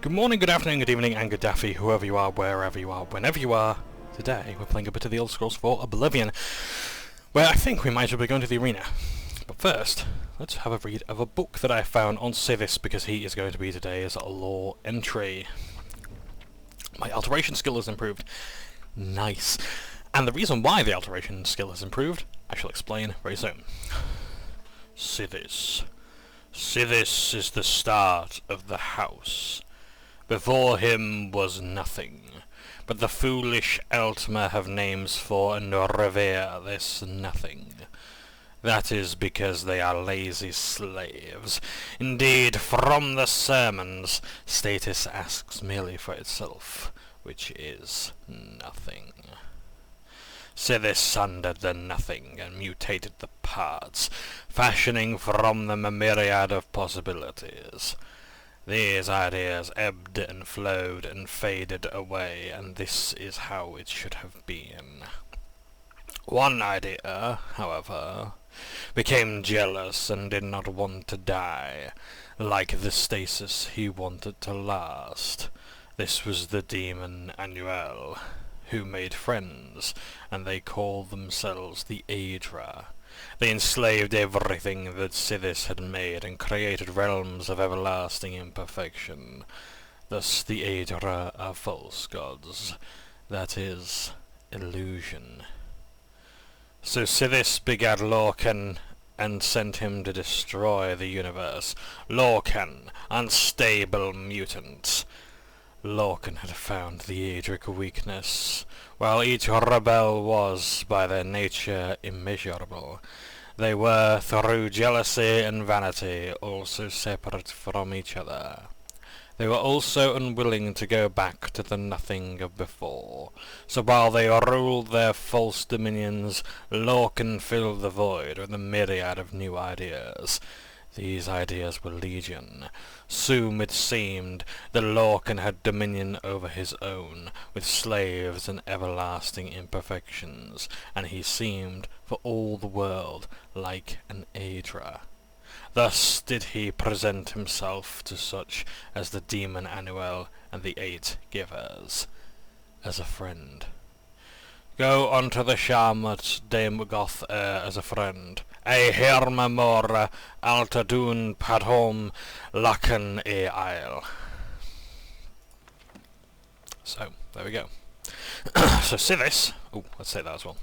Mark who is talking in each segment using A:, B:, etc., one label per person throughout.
A: Good morning, good afternoon, good evening, and good daffy, whoever you are, wherever you are, whenever you are. Today, we're playing a bit of the Elder Scrolls 4 Oblivion, where I think we might as well be going to the arena. But first, let's have a read of a book that I found on Sithis, because he is going to be today's lore entry. My alteration skill has improved. Nice. And the reason why the alteration skill has improved, I shall explain very soon. Sithis. Sithis is the start of the house. Before him was nothing, but the foolish Eltmer have names for and revere this nothing. That is because they are lazy slaves. Indeed, from the sermons, status asks merely for itself, which is nothing. Sithis sundered the nothing and mutated the parts, fashioning from them a myriad of possibilities. These ideas ebbed and flowed and faded away, and this is how it should have been. One idea, however, became jealous and did not want to die. Like the stasis, he wanted to last. This was the demon Annuel, who made friends, and they called themselves the Aedra. They enslaved everything that Sithis had made and created realms of everlasting imperfection. Thus the Aedra are false gods, that is, illusion. So Sithis begat Lorcan and sent him to destroy the universe. Lorcan, unstable mutant. Lorcan had found the Aedric weakness. While each rebel was, by their nature, immeasurable, they were, through jealousy and vanity, also separate from each other. They were also unwilling to go back to the nothing of before. So while they ruled their false dominions, Lorcan filled the void with a myriad of new ideas. These ideas were legion. Soon it seemed that Lorcan had dominion over his own, with slaves and everlasting imperfections, and he seemed, for all the world, like an Aedra. Thus did he present himself to such as the demon Annuel and the 8 givers, as a friend. Go unto the Shamat Dame Goth as a friend. Ei herma mora altadun padhom lacan e isle. So, there we go. So Sithis, let's say that as well.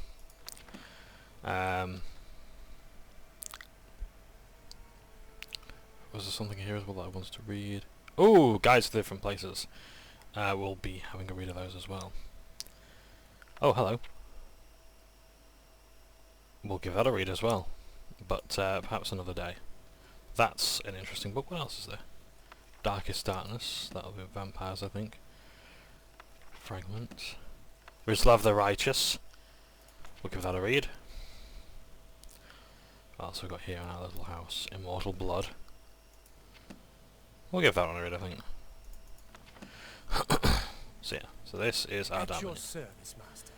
A: Was there something here as well that I wanted to read? Oh, guides to different places. We'll be having a read of those as well. Oh, hello. We'll give that a read as well, but perhaps another day. That's an interesting book. What else is there? Darkest Darkness. That'll be vampires, I think. Fragment. Rislav the Righteous. We'll give that a read. What else have we got here in our little house? Immortal Blood. We'll give that one a read, I think. So yeah, so this is our damage.
B: At your service, master.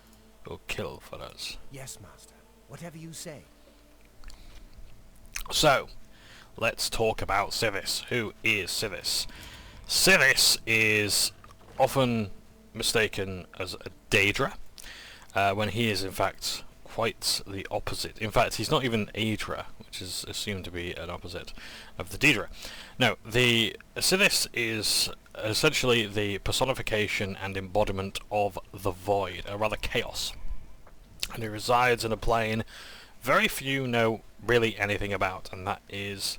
A: Will kill for us.
B: Yes, master. Whatever you say.
A: So, let's talk about Sithis. Who is Sithis? Sithis is often mistaken as a Daedra, when he is in fact quite the opposite. In fact, he's not even Aedra, which is assumed to be an opposite of the Daedra. No, the Sithis is essentially the personification and embodiment of the void, or rather chaos. And he resides in a plane very few know really anything about, and that is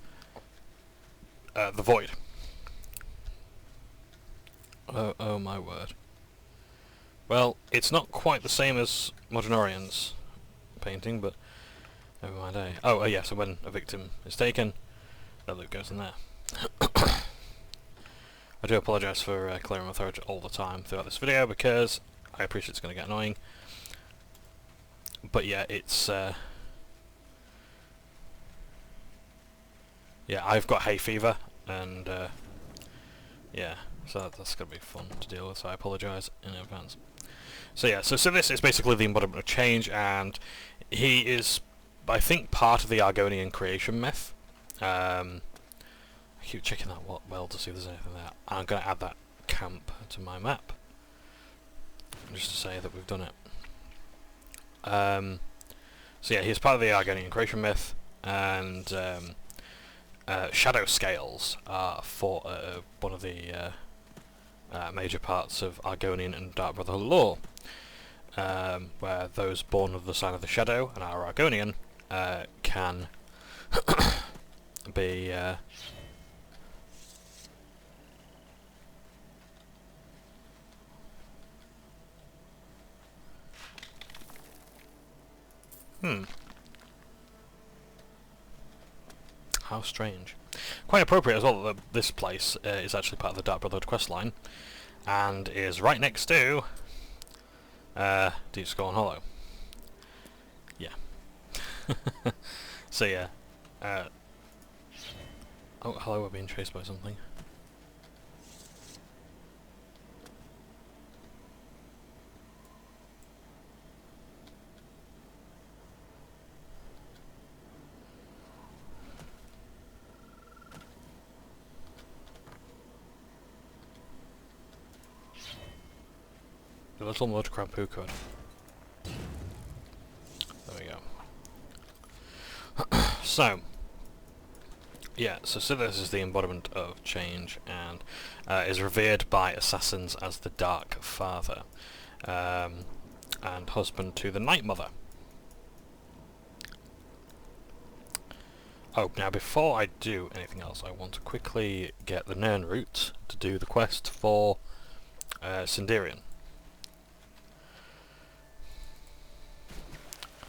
A: the void. Oh my word. Well, it's not quite the same as Modernorian's painting, but never mind. Oh, yeah, so when a victim is taken, that loot goes in there. I do apologise for clearing my throat all the time throughout this video, because I appreciate it's going to get annoying. But yeah, it's yeah, I've got hay fever, and yeah, so that's going to be fun to deal with, so I apologise in advance. So yeah, so Sithis is basically the embodiment of change, and he is, I think, part of the Argonian creation myth. I keep checking that well to see if there's anything there. I'm going to add that camp to my map, just to say that we've done it. So yeah, he's part of the Argonian creation myth, and shadow scales are one of the major parts of Argonian and Dark Brotherhood lore, where those born of the sign of the shadow and are Argonian can be how strange. Quite appropriate as well that this place is actually part of the Dark Brotherhood questline, and is right next to Deep Scorn Hollow. Yeah. So yeah. Oh, hello, we're being chased by something. The little mud crab who could. There we go. So, yeah, so Sithis is the embodiment of change, and is revered by assassins as the Dark Father, and husband to the Night Mother. Oh, now before I do anything else, I want to quickly get the Nirn route to do the quest for Sinderian.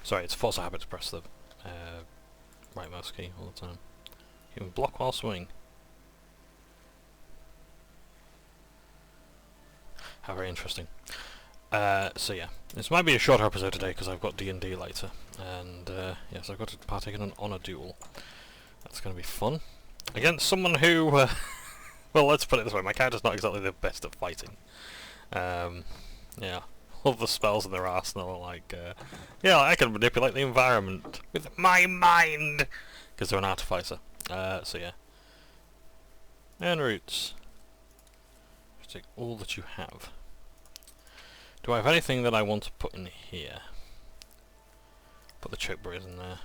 A: Sorry, it's a force of habit to press the right mouse key all the time. You can block while swinging. How very interesting. So yeah, this might be a shorter episode today because I've got D&D later, and yes, I've got to partake in an honour duel. That's going to be fun against someone who, well, let's put it this way: my character's not exactly the best at fighting. Yeah. All the spells in their arsenal are like, yeah, I can manipulate the environment with my mind, because they're an artificer. So yeah. And roots. Just take all that you have. Do I have anything that I want to put in here? Put the chokeberries in there.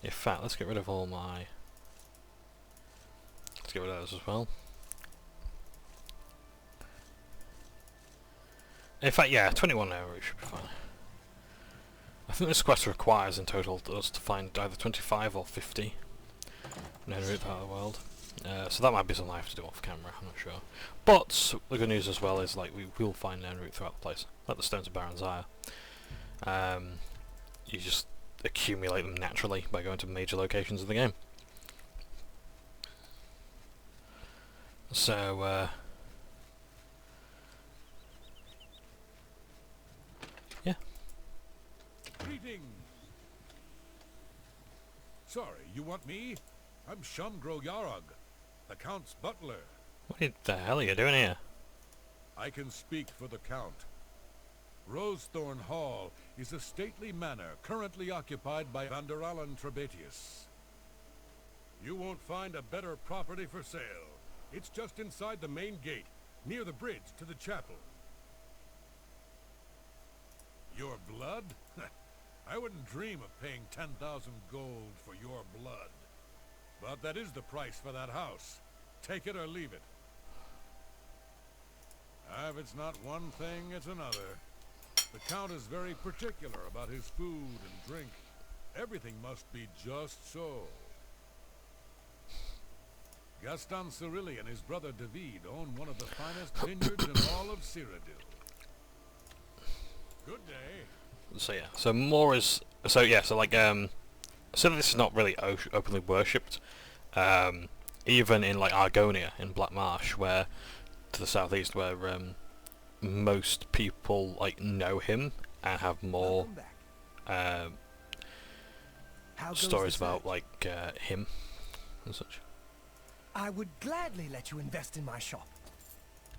A: In fact, let's get rid of all my... Let's get rid of those as well. In fact, yeah, 21 hours should be fine. I think this quest requires in total us to find either 25 or 50 Nirn route out of the world. So that might be something I have to do off camera, I'm not sure. But the good news as well is like we will find Nirn route throughout the place, like the Stones of Baron's Ire. You just accumulate them naturally by going to major locations of the game. So, yeah.
C: Greetings. Sorry, you want me? I'm Shumgro Yarog, the Count's butler.
A: What the hell are you doing here?
C: I can speak for the Count. Rosethorn Hall is a stately manor currently occupied by Vanderalan Trebatius. You won't find a better property for sale. It's just inside the main gate, near the bridge to the chapel. Your blood? I wouldn't dream of paying 10,000 gold for your blood. But that is the price for that house. Take it or leave it. If it's not one thing, it's another. The Count is very particular about his food and drink. Everything must be just so. Gaston Cyrilli and his brother David own one of the finest vineyards in all of Cyrodiil. Good day.
A: So yeah, so more is... So yeah, so like, so this is not really openly worshipped. Even in like Argonia, in Black Marsh, where, to the southeast, where most people like know him and have more stories about like him and such.
B: I would gladly let you invest in my shop.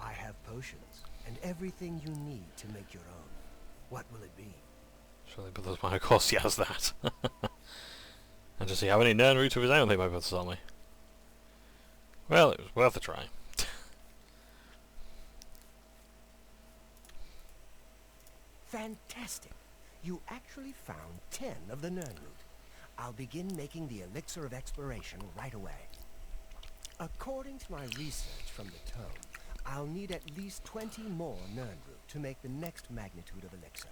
B: I have potions and everything you need to make your own. What will it be?
A: Surely, but there's one, of course he has that. And to see how many Nirn roots of his own they might be able to sell me. Well, it was worth a try.
B: Fantastic. You actually found 10 of the Nirnroot. I'll begin making the elixir of exploration right away. According to my research from the tome, I'll need at least 20 more Nirnroot to make the next magnitude of elixir.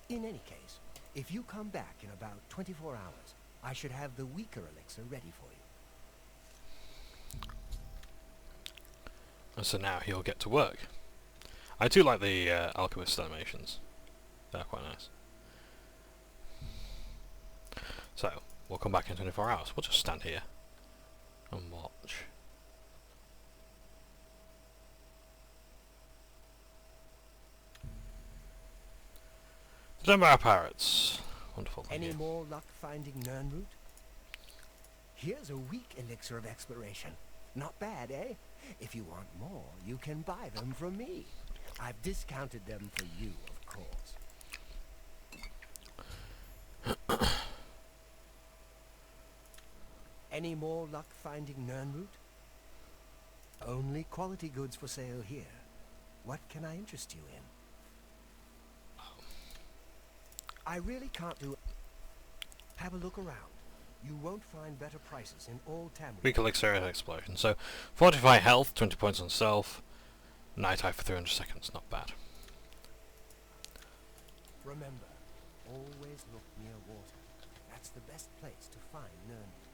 B: In any case, if you come back in about 24 hours, I should have the weaker elixir ready for you.
A: And so now he'll get to work. I do like the alchemist animations. They're quite nice. So, we'll come back in 24 hours. We'll just stand here and watch. The Dunbar Pirates. Wonderful.
B: Any more luck finding Nirnroot? Here's a weak elixir of exploration. Not bad, eh? If you want more, you can buy them from me. I've discounted them for you, of course. Any more luck finding Nirnroot? Only quality goods for sale here. What can I interest you in? I really can't do... Have a look around. You won't find better prices in all Tamriel.
A: Weak elixir explosion. So, fortify health, 20 points on self. Night eye for 300 seconds. Not bad.
B: Remember, always look near water. That's the best place to find Nirnroot.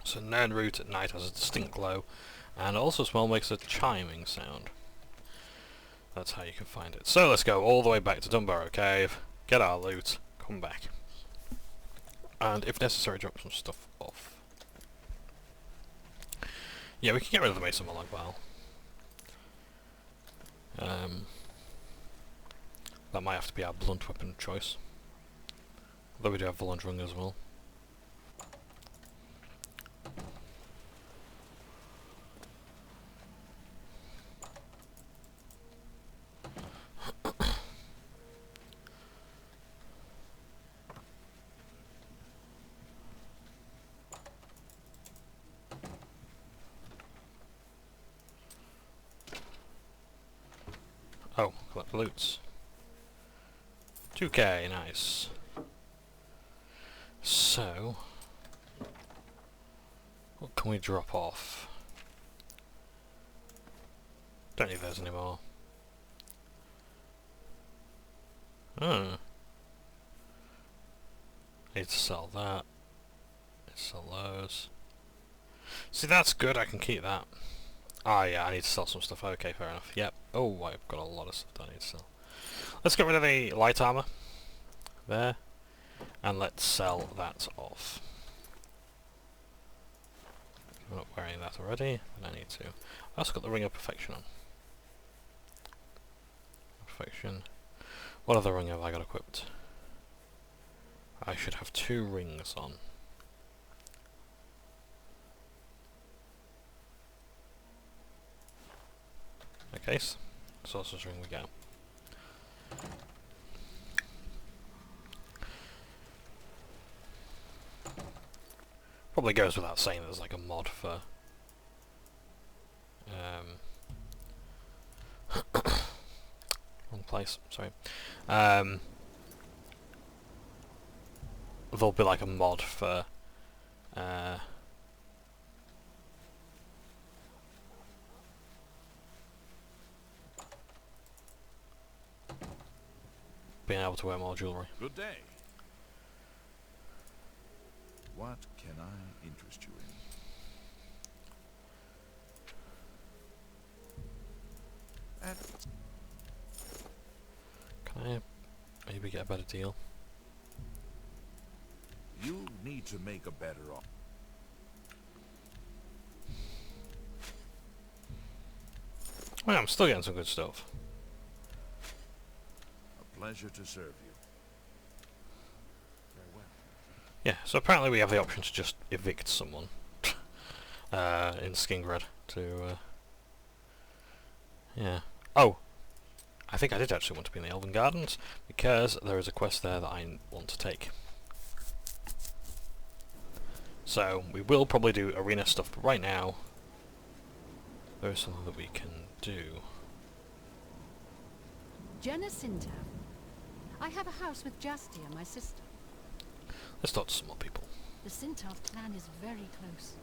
A: So Nirnroot at night has a distinct glow, and also smell makes a chiming sound. That's how you can find it. So let's go all the way back to Dunbar Cave, get our loot, come back, and if necessary drop some stuff off. Yeah, we can get rid of the Mason Moloch Vial. That might have to be our blunt weapon of choice. Although we do have Volundrung as well. Oh, collect loots. 2k, nice. So, what can we drop off? Don't need those anymore. Oh. Need to sell that. Need to sell those. See, that's good, I can keep that. Ah, yeah, I need to sell some stuff. Okay, fair enough. Yep. Oh, I've got a lot of stuff that I need to sell. Let's get rid of the light armor. There. And let's sell that off. I'm not wearing that already, but I need to. I also got the Ring of Perfection on. Perfection. What other ring have I got equipped? I should have 2 rings on. Okay, Sorcerer's Ring we go. Probably goes without saying there's like a mod for wrong place, sorry. There'll be like a mod for being able to wear more jewellery.
C: Good day. What can I interest you in?
A: Can I maybe get a better deal?
C: You need to make a better offer.
A: Well, I'm still getting some good stuff.
C: A pleasure to serve you. Farewell.
A: Yeah, so apparently we have the option to just evict someone in Skingred to yeah. Oh, I think I did actually want to be in the Elven Gardens because there is a quest there that I want to take. So we will probably do arena stuff, but right now there is something that we can do.
D: Jacinta, I have a house with Jastia, my sister.
A: Let's talk to some more people.
D: The Sintaf clan is very close.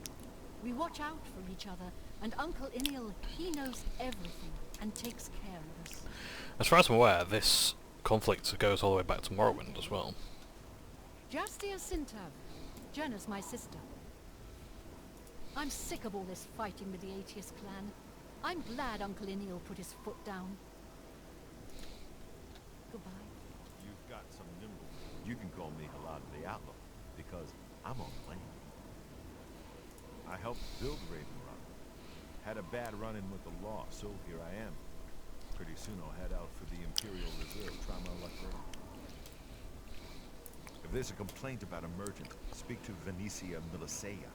D: We watch out for each other, and Uncle Inil, he knows everything and takes care of us.
A: As far as I'm aware, this conflict goes all the way back to Morrowind as well.
D: Jastia Sintav, Jenna's my sister. I'm sick of all this fighting with the Aetius clan. I'm glad Uncle Inil put his foot down. Goodbye.
E: You've got some nimble. You can call me Halad the Outlaw, because I'm on land. I helped build Raven Rock. Had a bad run-in with the law, so here I am. Pretty soon I'll head out for the Imperial Reserve, try my luck there. If there's a complaint about a merchant, speak to Venetia Milicea.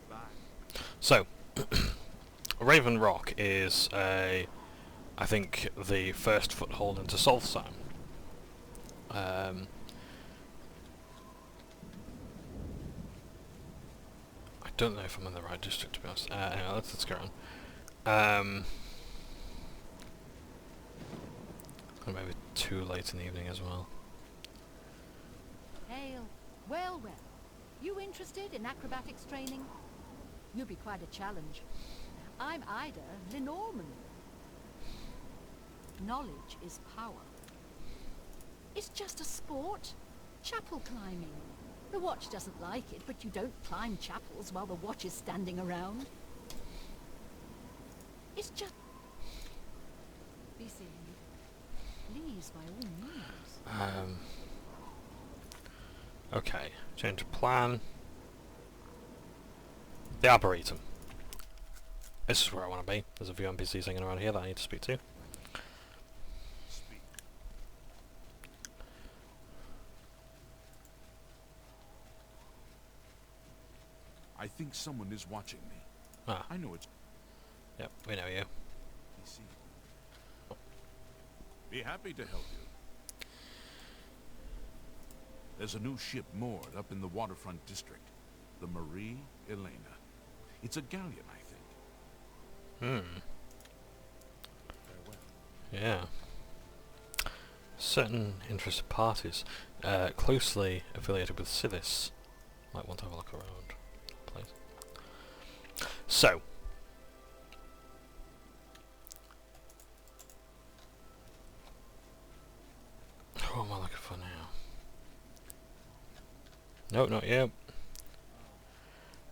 E: Bye.
A: So, Raven Rock is I think the first foothold into Solstheim. I don't know if I'm in the right district, to be honest. Anyway, let's go on. Maybe too late in the evening as well.
D: Hail. Well, well. You interested in acrobatics training? You'll be quite a challenge. I'm Ida Lenormand. Knowledge is power. It's just a sport. Chapel climbing. The Watch doesn't like it, but you don't climb chapels while the Watch is standing around. It's just... Be seen. Please, by all means.
A: Okay, change of plan. The Arboretum. This is where I want to be. There's a few NPCs hanging around here that I need to speak to.
F: I think someone is watching me.
A: Ah.
F: I know it's...
A: Yep, we know you.
F: Be happy to help you. There's a new ship moored up in the waterfront district. The Marie Elena. It's a galleon, I think.
A: Yeah. Certain interested parties closely affiliated with Sithis might want to have a look around. Please. So. Who am I looking for now? No, not yet.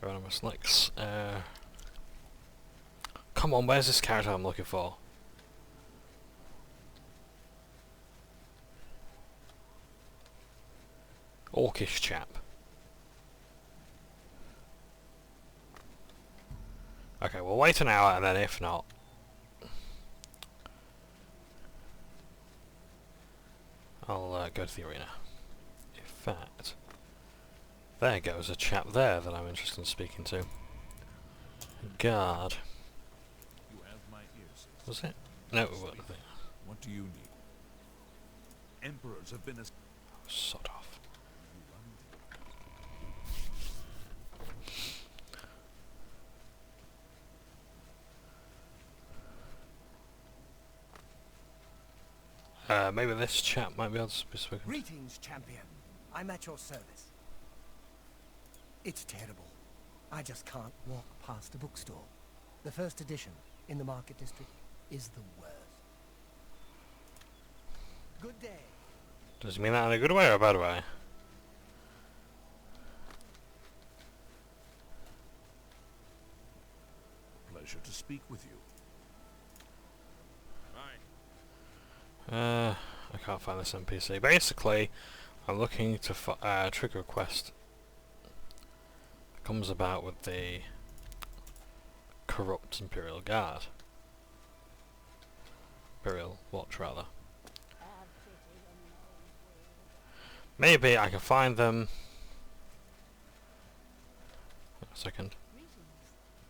A: Anonymous Lex. Come on, where's this character I'm looking for? Orcish chap. Okay, we'll wait an hour and then if not... I'll go to the arena. In fact... There goes a chap there that I'm interested in speaking to. Guard.
F: You have my ears.
A: Was it? No, it wasn't.
F: What do you need? Emperors have been as...
A: Sod off. Maybe this chap might be able to be spoken.
B: Greetings, champion. I'm at your service. It's terrible. I just can't walk past a bookstore. The first edition in the market district is the worst. Good day.
A: Does he mean that in a good way or a bad way?
F: Pleasure to speak with you.
A: I can't find this NPC. Basically, I'm looking to trigger a quest. It comes about with the corrupt Imperial Guard. Imperial Watch, rather. Maybe I can find them. A second.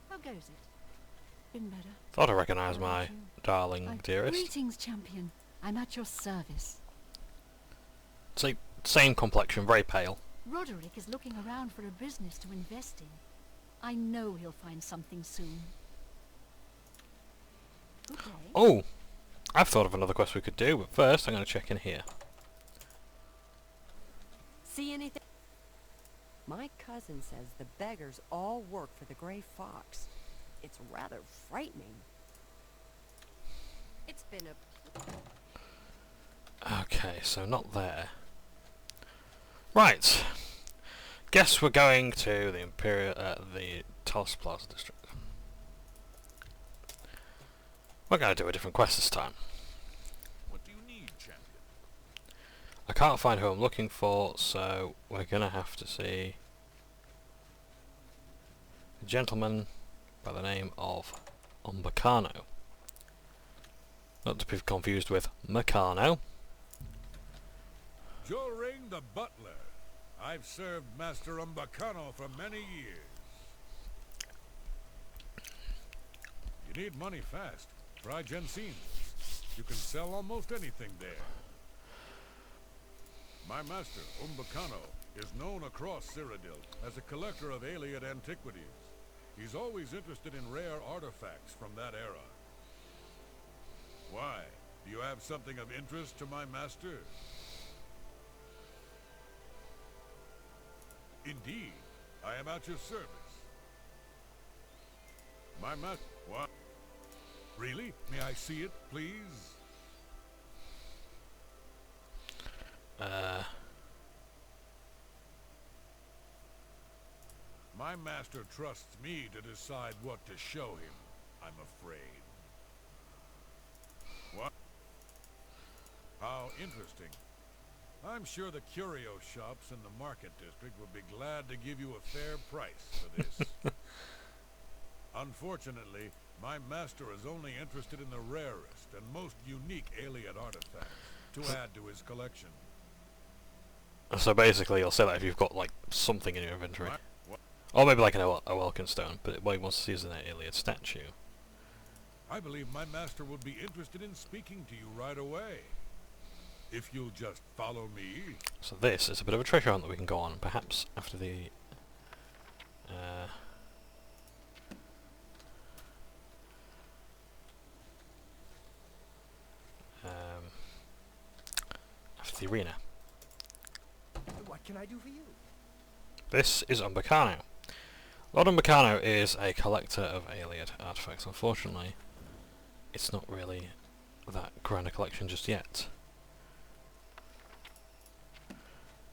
D: How goes it? Been better.
A: Thought I recognised my darling dearest.
D: Greetings, champion. I'm at your service.
A: Same complexion, very pale.
D: Roderick is looking around for a business to invest in. I know he'll find something soon. Okay.
A: Oh! I've thought of another quest we could do, but first I'm going to check in here.
G: See anything? My cousin says the beggars all work for the Grey Fox. It's rather frightening. It's been a...
A: Okay, so not there. Right. Guess we're going to the the Talos Plaza district. We're going to do a different quest this time.
F: What do you need, champion?
A: I can't find who I'm looking for, so we're going to have to see a gentleman by the name of Umbacano. Not to be confused with Meccano.
C: Joring the butler. I've served Master Umbacano for many years. You need money fast. Try Jensine. You can sell almost anything there. My master, Umbacano, is known across Cyrodiil as a collector of Ayleid antiquities. He's always interested in rare artifacts from that era. Why? Do you have something of interest to my master? Indeed. I am at your service. My master... What? Really? May I see it, please? My master trusts me to decide what to show him, I'm afraid. What? How interesting. I'm sure the curio shops in the market district would be glad to give you a fair price for this. Unfortunately, my master is only interested in the rarest and most unique Ayleid artifacts to add to his collection.
A: So basically you'll say that if you've got like something in your inventory. Or maybe like a Welkin stone, but what he wants to see is an Ayleid statue.
C: I believe my master would be interested in speaking to you right away. If you'll just follow me.
A: So this is a bit of a treasure hunt that we can go on, perhaps after the... after the arena.
B: What can I do for you?
A: This is Umbacano. Lord Umbacano is a collector of Ayleid artifacts. Unfortunately, it's not really that grand a collection just yet.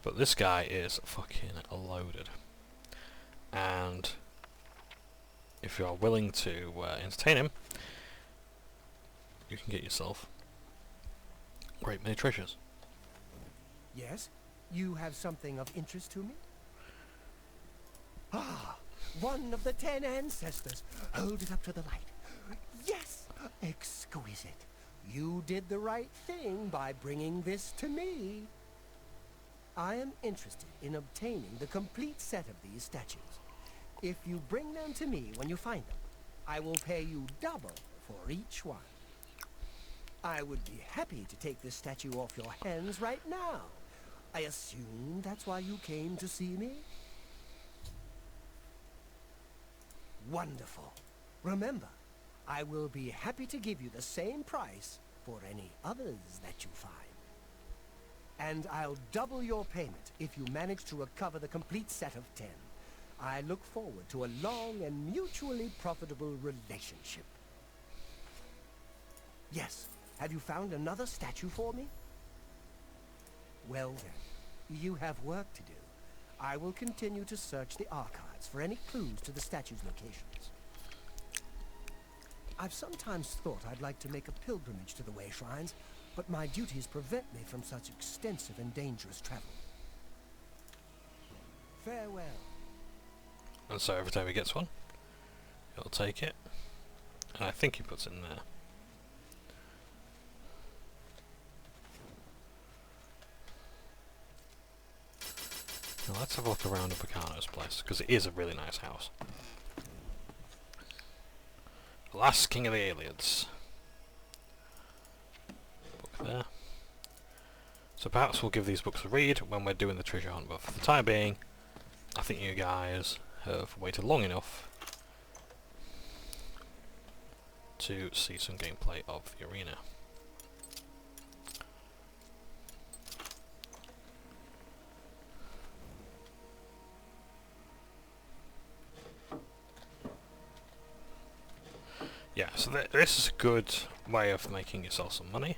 A: But this guy is fucking loaded. And if you are willing to entertain him, you can get yourself a great many treasures.
B: Yes? You have something of interest to me? Ah, one of the 10 ancestors. Hold it up to the light. Yes! Exquisite. You did the right thing by bringing this to me. I am interested in obtaining the complete set of these statues. If you bring them to me when you find them, I will pay you double for each one. I would be happy to take this statue off your hands right now. I assume that's why you came to see me? Wonderful. Remember, I will be happy to give you the same price for any others that you find. And I'll double your payment if you manage to recover the complete set of 10. I look forward to a long and mutually profitable relationship. Yes, have you found another statue for me? Well then, you have work to do. I will continue to search the archives for any clues to the statue's locations. I've sometimes thought I'd like to make a pilgrimage to the Way Shrines, but my duties prevent me from such extensive and dangerous travel. Farewell.
A: And so every time he gets one, he'll take it. And I think he puts it in there. Now let's have a look around Umbacano's place, because it is a really nice house. The Last King of the Ayleids. Book there. So perhaps we'll give these books a read when we're doing the treasure hunt, but for the time being, I think you guys have waited long enough to see some gameplay of the arena. Yeah, so this is a good way of making yourself some money.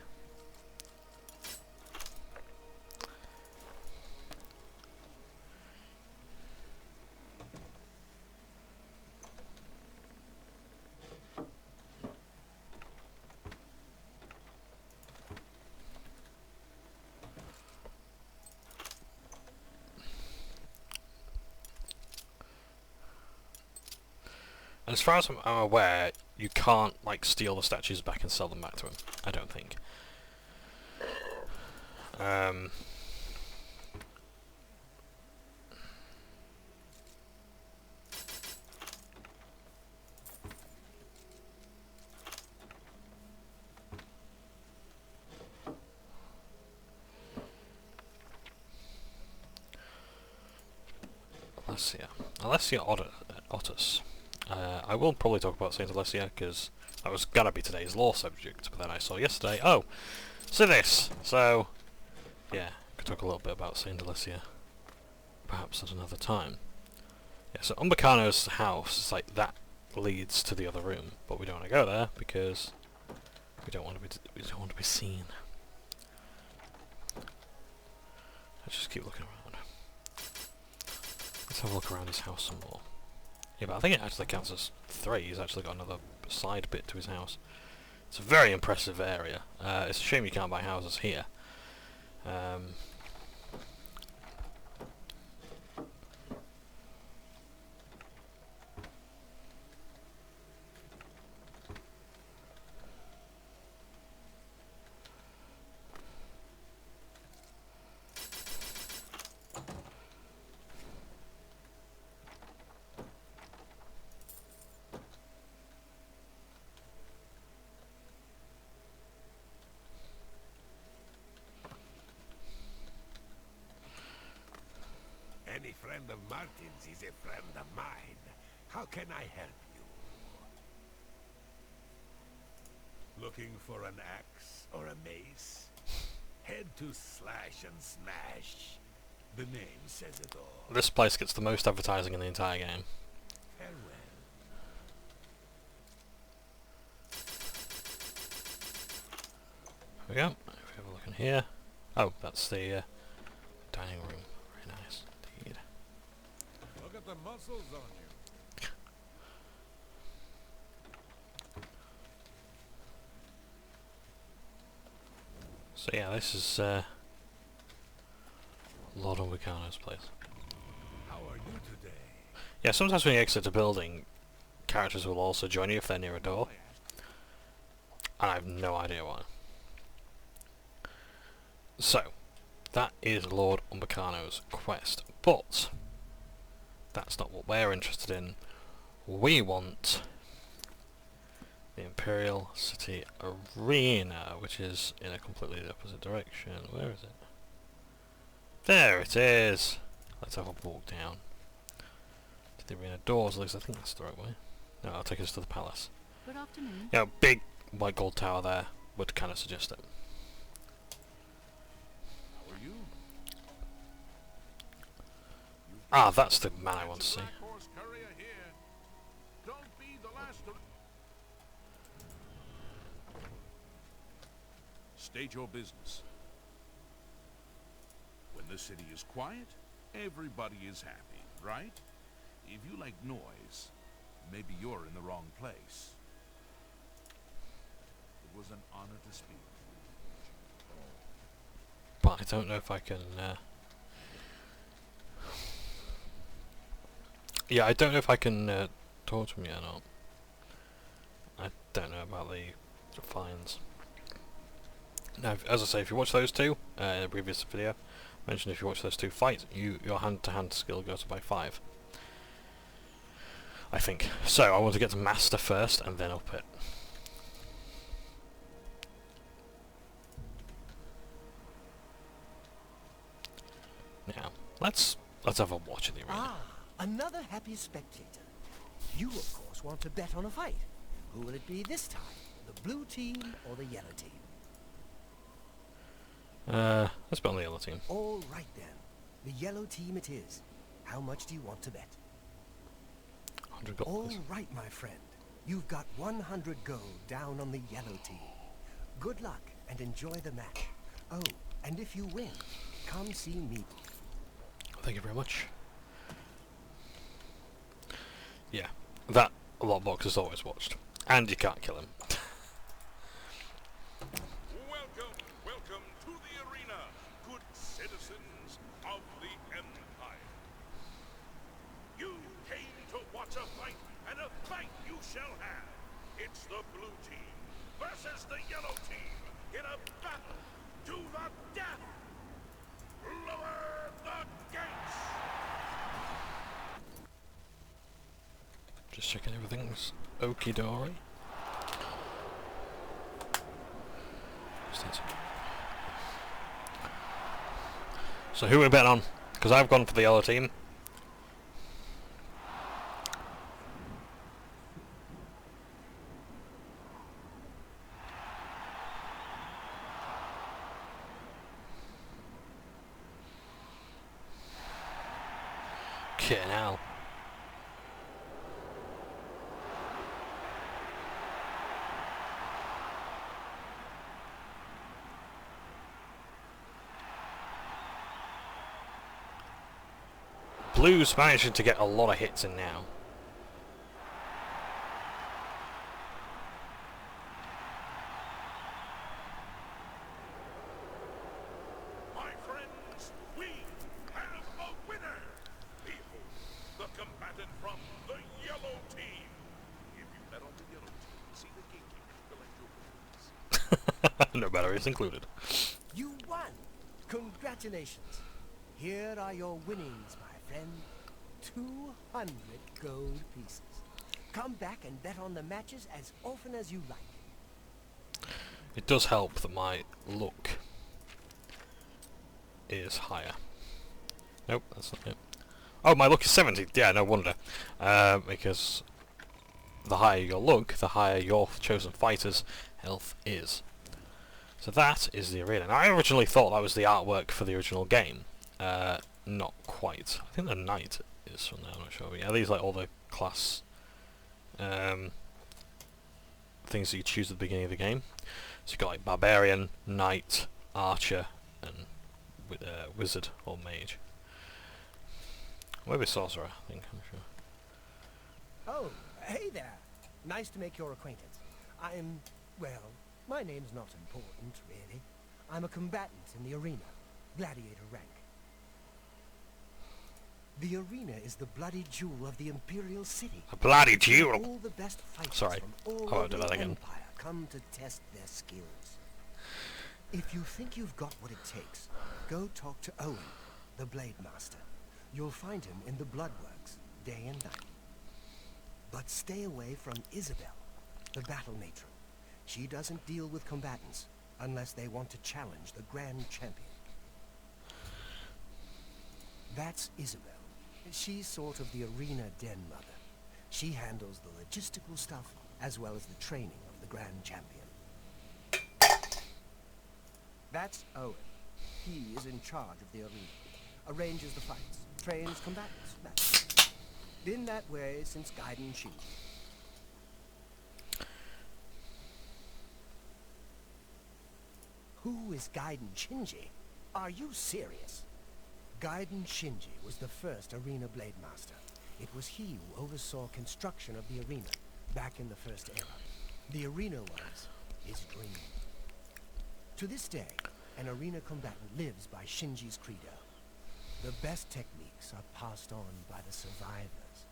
A: And as far as I'm aware, you can't like steal the statues back and sell them back to him. I don't think. Alessia Otis. I will probably talk about Saint Alessia because that was gonna be today's lore subject, but then I saw yesterday, oh, Sithis! So, yeah, could talk a little bit about Saint Alessia, perhaps at another time. Yeah, so Umbacano's house is like that leads to the other room, but we don't want to go there because we don't want to be seen. Let's just keep looking around. Let's have a look around his house some more. Yeah, but I think it actually counts as 3. He's actually got another side bit to his house. It's a very impressive area. It's a shame you can't buy houses here.
H: Any friend of Martin's is a friend of mine. How can I help you? Looking for an axe or a mace? Head to Slash and Smash. The name says it all.
A: This place gets the most advertising in the entire game.
H: Farewell.
A: There we go. If we have a look in here. Oh, that's the dining room. Very nice indeed.
C: Look at the muscles on you.
A: So yeah, this is Lord Umbacano's place.
H: How are you today?
A: Yeah, sometimes when you exit a building, characters will also join you if they're near a door. And I have no idea why. So, that is Lord Umbacano's quest, but that's not what we're interested in. We want the Imperial City Arena, which is in a completely opposite direction. Where is it? There it is! Let's have a walk down to the arena doors. At least I think that's the right way. No, I'll take us to the palace.
D: Good afternoon.
A: Yeah, big white gold tower there would kind of suggest it.
F: How are you?
A: Ah, that's the man I want to see.
F: Black Horse Courier here. Don't be the last to... State your business. When the city is quiet, everybody is happy, right? If you like noise, maybe you're in the wrong place. It was an honor to speak.
A: But I don't know if I can... Yeah, I don't know if I can talk to him yet or not. I don't know about the fines. Now, as I say, if you watch those two, in a previous video, I mentioned if you watch those two fight, your hand-to-hand skill goes up by 5. I think. So, I want to get to Master first, and then up it. Let's have a watch of the arena.
B: Ah, another happy spectator. You, of course, want to bet on a fight. Who will it be this time? The blue team or the yellow team?
A: Let's bet on the yellow team.
B: All right then. The yellow team it is. How much do you want to bet?
A: 100 gold.
B: All
A: please.
B: right, my friend. You've got 100 gold down on the yellow team. Good luck and enjoy the match. Oh, and if you win, come see me.
A: Thank you very much. Yeah, that lockbox is always watched. And you can't kill him.
C: Welcome to the arena, good citizens of the Empire. You came to watch a fight, and a fight you shall have. It's the blue team versus the yellow team in a battle to the death. Lower the gates!
A: Just checking everything's okie-dory. So who are we betting on? Because I've gone for the yellow team. Okay, now. Blue's managing to get a lot of hits in now.
C: My friends, we have a winner! Behold, the combatant from the yellow team. If you bet on the yellow team, see the gatekeeper collect your winnings.
A: No batteries included.
B: You won! Congratulations. Here are your winnings, my friend. 200 gold pieces. Come back and bet on the matches as often as you like.
A: It does help that my luck is higher. Nope, that's not it. Oh, my luck is 70. Yeah, no wonder. Because the higher your luck, the higher your chosen fighter's health is. So that is the arena. Now, I originally thought that was the artwork for the original game. Not quite. I think the knight is from there, I'm not sure. But yeah, these are like all the class things that you choose at the beginning of the game. So you've got like barbarian, knight, archer, and wizard or mage. Maybe sorcerer, I think, I'm sure.
B: Oh, hey there. Nice to make your acquaintance. Well, my name's not important, really. I'm a combatant in the arena. Gladiator rank. The arena is the bloody jewel of the Imperial City.
A: A bloody jewel!
B: All the best fighters
A: Sorry.
B: from all
A: Oh,
B: over
A: do
B: the
A: that again.
B: Empire come to test their skills. If you think you've got what it takes, go talk to Owen, the Blade Master. You'll find him in the Bloodworks, day and night. But stay away from Isabel, the battle matron. She doesn't deal with combatants unless they want to challenge the Grand Champion. That's Isabel. She's sort of the arena den mother. She handles the logistical stuff as well as the training of the Grand Champion. That's Owen. He is in charge of the arena. Arranges the fights, trains combatants. That's it. Been that way since Gaiden Shinji. Who is Gaiden Shinji? Are you serious? Gaiden Shinji was the first arena blade master. It was he who oversaw construction of the arena back in the first era. The arena was his dream. To this day, an arena combatant lives by Shinji's credo. The best techniques are passed on by the survivors.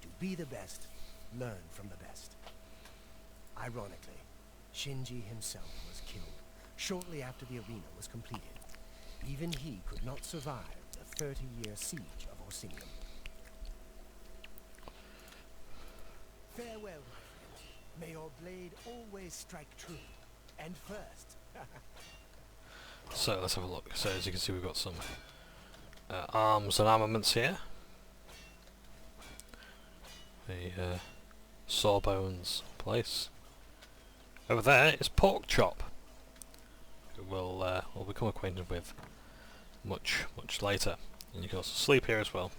B: To be the best, learn from the best. Ironically, Shinji himself was killed shortly after the arena was completed. Even he could not survive the 30-year siege of Orsinium. Farewell, my friend. May your blade always strike true, and first.
A: So let's have a look. So as you can see, we've got some arms and armaments here. The Sawbones place. Over there is Pork Chop, who we'll become acquainted with much later. And you can also sleep here as well,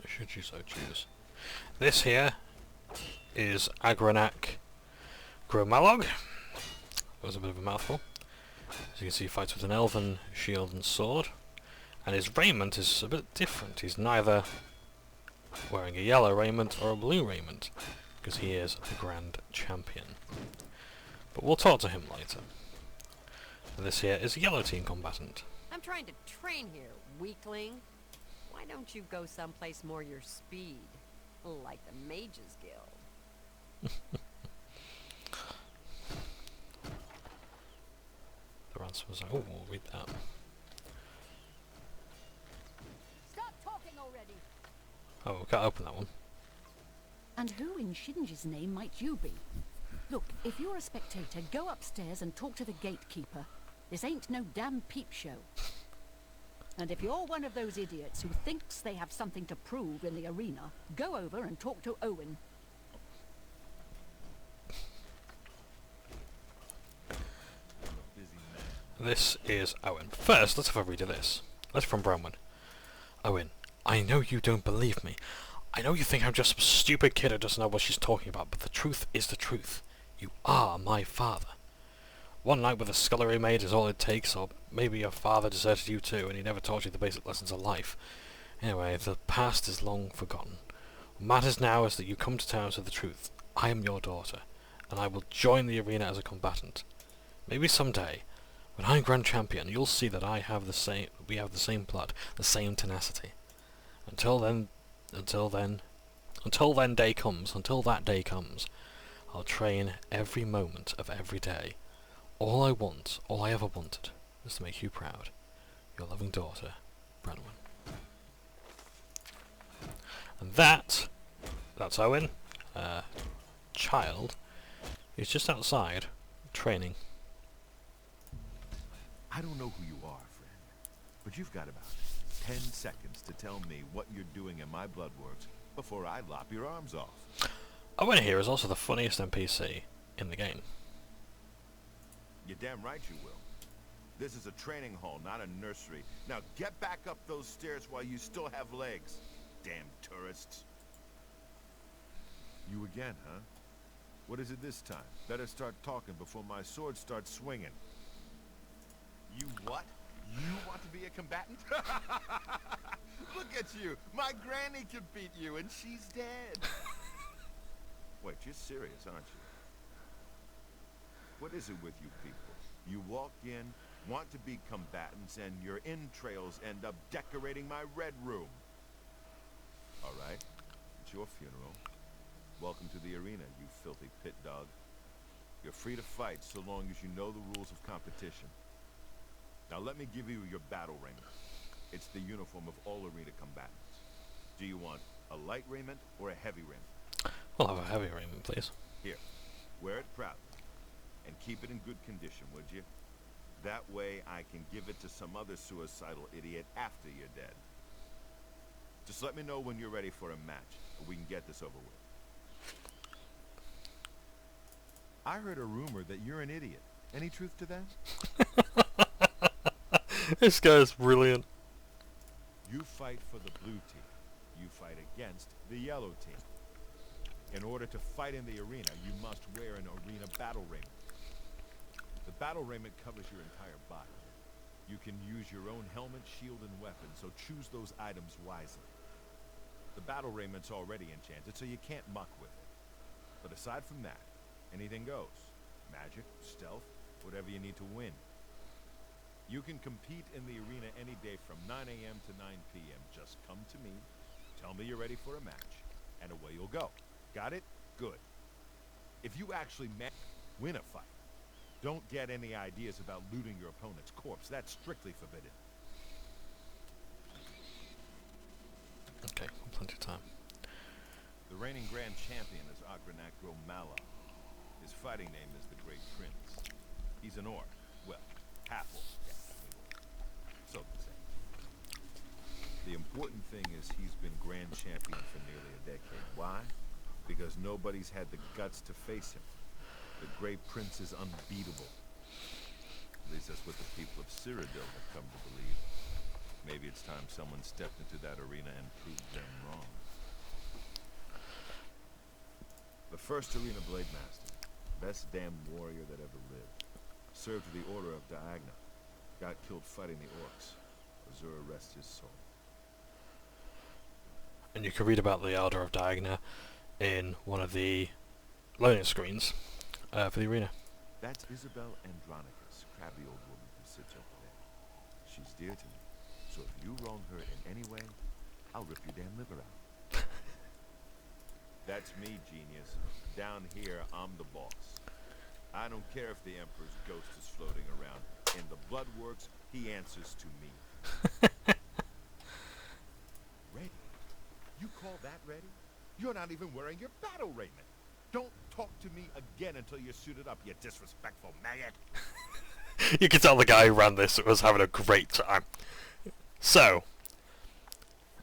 A: should you so choose. This here is Agranak Gromalog. That was a bit of a mouthful. As you can see, he fights with an elven shield and sword, and his raiment is a bit different. He's neither wearing a yellow raiment or a blue raiment, because he is the Grand Champion. But we'll talk to him later. And this here is a yellow team combatant.
G: I'm trying to train here, weakling. Why don't you go someplace more your speed? Like the Mages Guild.
A: The ransom was like, oh, we'll read that.
D: Stop talking already!
A: Oh, we can't open that one.
D: And who in Shinji's name might you be? Look, if you're a spectator, go upstairs and talk to the gatekeeper. This ain't no damn peep show. And if you're one of those idiots who thinks they have something to prove in the arena, go over and talk to Owen.
A: This is Owen. First, let's have a read of this. Letter from Bronwyn. Owen, I know you don't believe me. I know you think I'm just some stupid kid who doesn't know what she's talking about, but the truth is the truth. You are my father. One night with a scullery maid is all it takes, or maybe your father deserted you too, and he never taught you the basic lessons of life. Anyway, the past is long forgotten. What matters now is that you come to terms with the truth. I am your daughter, and I will join the arena as a combatant. Maybe someday, when I'm Grand Champion, you'll see that we have the same blood, the same tenacity. Until that day comes, I'll train every moment of every day. All I ever wanted, is to make you proud. Your loving daughter, Bronwyn. And that's Owen. Child is just outside, training.
E: I don't know who you are, friend, but you've got about 10 seconds to tell me what you're doing in my bloodworks before I lop your arms off.
A: Owen here is also the funniest NPC in the game.
E: You're damn right you will. This is a training hall, not a nursery. Now get back up those stairs while you still have legs. Damn tourists. You again, huh? What is it this time? Better start talking before my sword starts swinging. You what? You want to be a combatant? Look at you! My granny can beat you, and she's dead! Wait, you're serious, aren't you? What is it with you people? You walk in, want to be combatants, and your entrails end up decorating my red room. Alright, it's your funeral. Welcome to the arena, you filthy pit dog. You're free to fight so long as you know the rules of competition. Now let me give you your battle raiment. It's the uniform of all arena combatants. Do you want a light raiment or a heavy raiment?
A: We'll have a heavy raiment, please.
E: Here, wear it proudly. And keep it in good condition, would you? That way I can give it to some other suicidal idiot after you're dead. Just let me know when you're ready for a match, and we can get this over with. I heard a rumor that you're an idiot. Any truth to that?
A: This guy's brilliant.
E: You fight for the blue team. You fight against the yellow team. In order to fight in the arena, you must wear an arena battle raiment. The battle raiment covers your entire body. You can use your own helmet, shield, and weapon, so choose those items wisely. The battle raiment's already enchanted, so you can't muck with it. But aside from that, anything goes. Magic, stealth, whatever you need to win. You can compete in the arena any day from 9 a.m. to 9 p.m. Just come to me, tell me you're ready for a match, and away you'll go. Got it? Good. If you actually win a fight, don't get any ideas about looting your opponent's corpse. That's strictly forbidden.
A: Okay, plenty of time.
E: The reigning Grand Champion is Agranak Gromalog. His fighting name is the Great Prince. He's an orc. Well, half-orc, technically. So to say. The important thing is he's been Grand Champion for nearly a decade. Why? Because nobody's had the guts to face him. The Great Prince is unbeatable. At least that's what the people of Cyrodiil have come to believe. Maybe it's time someone stepped into that arena and proved them wrong. The first arena blade master, best damn warrior that ever lived, served the Order of Diagna, got killed fighting the orcs. Azura rest his soul.
A: And you can read about the Order of Diagna in one of the loading screens for the arena.
E: That's Isabel Andronicus, crabby old woman who sits over there. She's dear to me, so if you wrong her in any way, I'll rip your damn liver out. That's me, genius. Down here, I'm the boss. I don't care if the Emperor's ghost is floating around. In the Bloodworks, he answers to me. Ready? You call that ready? You're not even wearing your battle raiment. Don't talk to me again until you're suited up, you disrespectful maggot.
A: You can tell the guy who ran this was having a great time. So,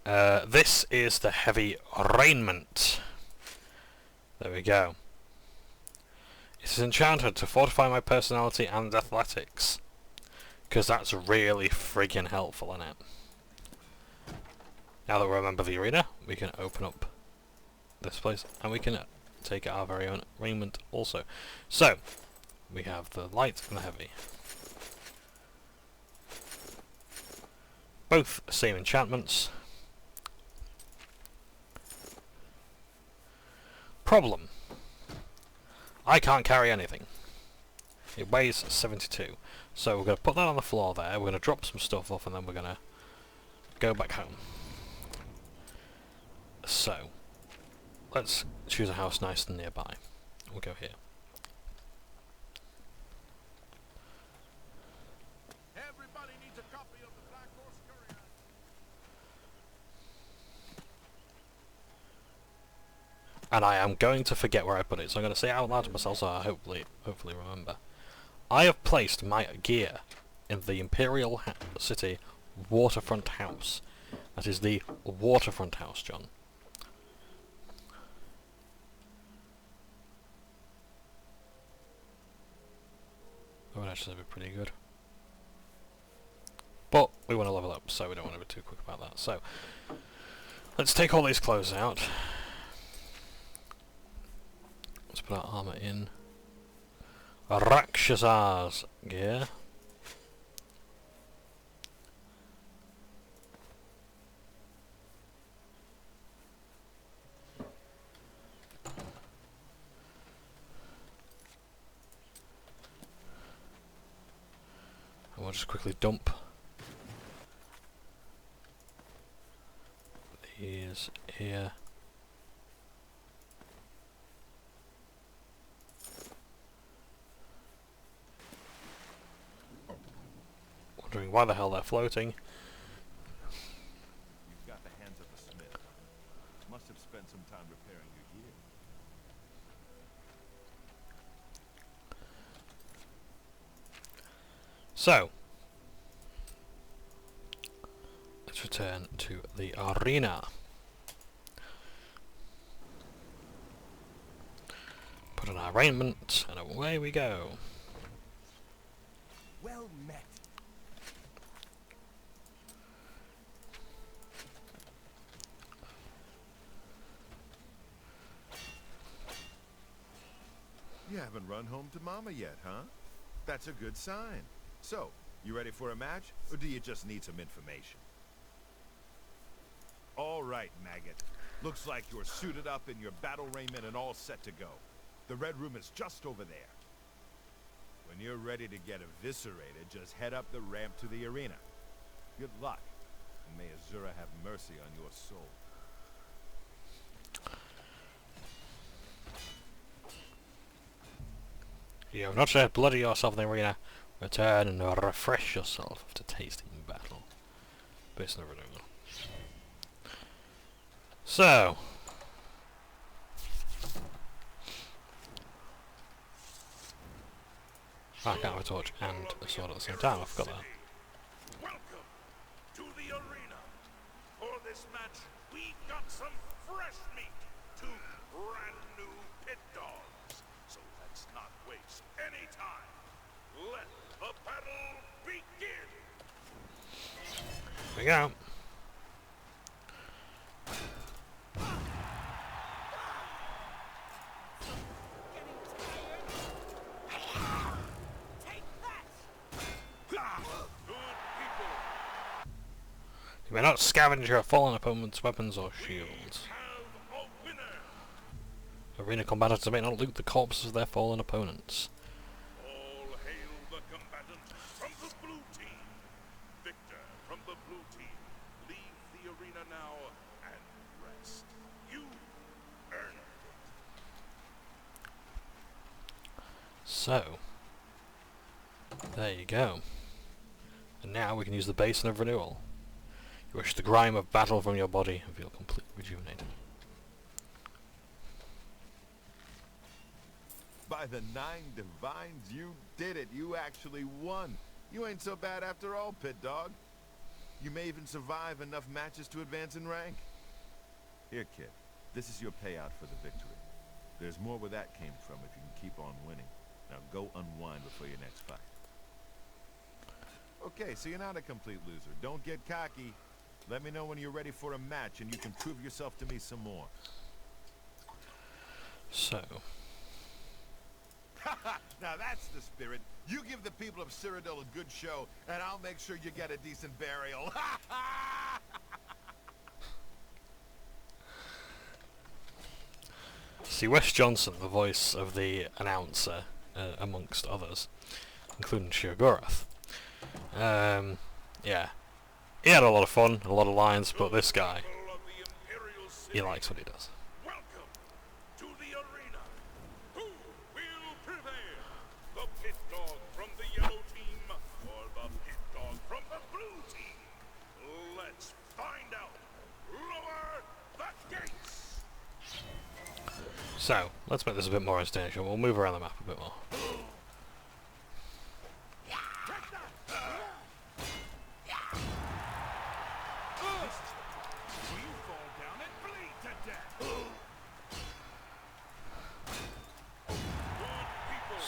A: this is the heavy raiment. There we go. It is enchanted to fortify my personality and athletics. Because that's really friggin' helpful, isn't it? Now that we remember the arena, we can open up this place and we can take our very own raiment also. So, we have the light and the heavy. Both same enchantments. Problem. I can't carry anything. It weighs 72. So we're going to put that on the floor there, we're going to drop some stuff off and then we're going to go back home. So, let's choose a house nice and nearby. We'll go here.
F: Everybody needs a copy of the Black Horse Courier.
A: And I am going to forget where I put it, so I'm going to say it out loud to myself so I hopefully remember. I have placed my gear in the Imperial City Waterfront House. That is the Waterfront House, John. That would actually be pretty good. But we want to level up, so we don't want to be too quick about that. So, let's take all these clothes out. Let's put our armour in. Rakshazzah's gear. And we'll just quickly dump these here. Wondering why the hell they're floating.
E: You've got the hands of a smith. Must have spent some time repairing your gear.
A: So, let's return to the arena. Put on our raiment, and away we go.
B: Well met.
E: You haven't run home to Mama yet, huh? That's a good sign. So, you ready for a match, or do you just need some information? All right, maggot. Looks like you're suited up in your battle raiment and all set to go. The Red Room is just over there. When you're ready to get eviscerated, just head up the ramp to the arena. Good luck, and may Azura have mercy on your soul.
A: You have not yet bloodied yourself in the arena. Return and refresh yourself after tasting battle. Based on the renewal. So, I can't have a torch and a sword at the same time. I forgot that.
H: Welcome to the arena.
C: some fresh meat, 2 brand new pit dogs. So let's not waste any time. Let the battle begin.
A: Here we go. You may not scavenge your fallen opponent's weapons or shields. Arena combatants may not loot the corpses of their fallen opponents.
C: All hail the combatant from the blue team. Victor from the blue team. Leave the arena now and rest. You earned it.
A: So, there you go. And now we can use the Basin of Renewal. You wash the grime of battle from your body and feel completely rejuvenated.
E: By the 9 divines, you did it. You actually won. You ain't so bad after all, pit dog. You may even survive enough matches to advance in rank. Here, kid. This is your payout for the victory. There's more where that came from if you can keep on winning. Now go unwind before your next fight. Okay, so you're not a complete loser. Don't get cocky. Let me know when you're ready for a match and you can prove yourself to me some more.
A: So,
E: now that's the spirit. You give the people of Cyrodiil a good show, and I'll make sure you get a decent burial.
A: see Wes Johnson, the voice of the announcer, amongst others, including Shiogorath. Yeah. He had a lot of fun, a lot of lines, but this guy, he likes what he does.
C: Welcome to the arena. Who will prevail? The pit dog from the yellow team or the pit dog from the blue team? Let's find out. Lower the gates.
A: So, let's make this a bit more astonishing. We'll move around the map a bit more.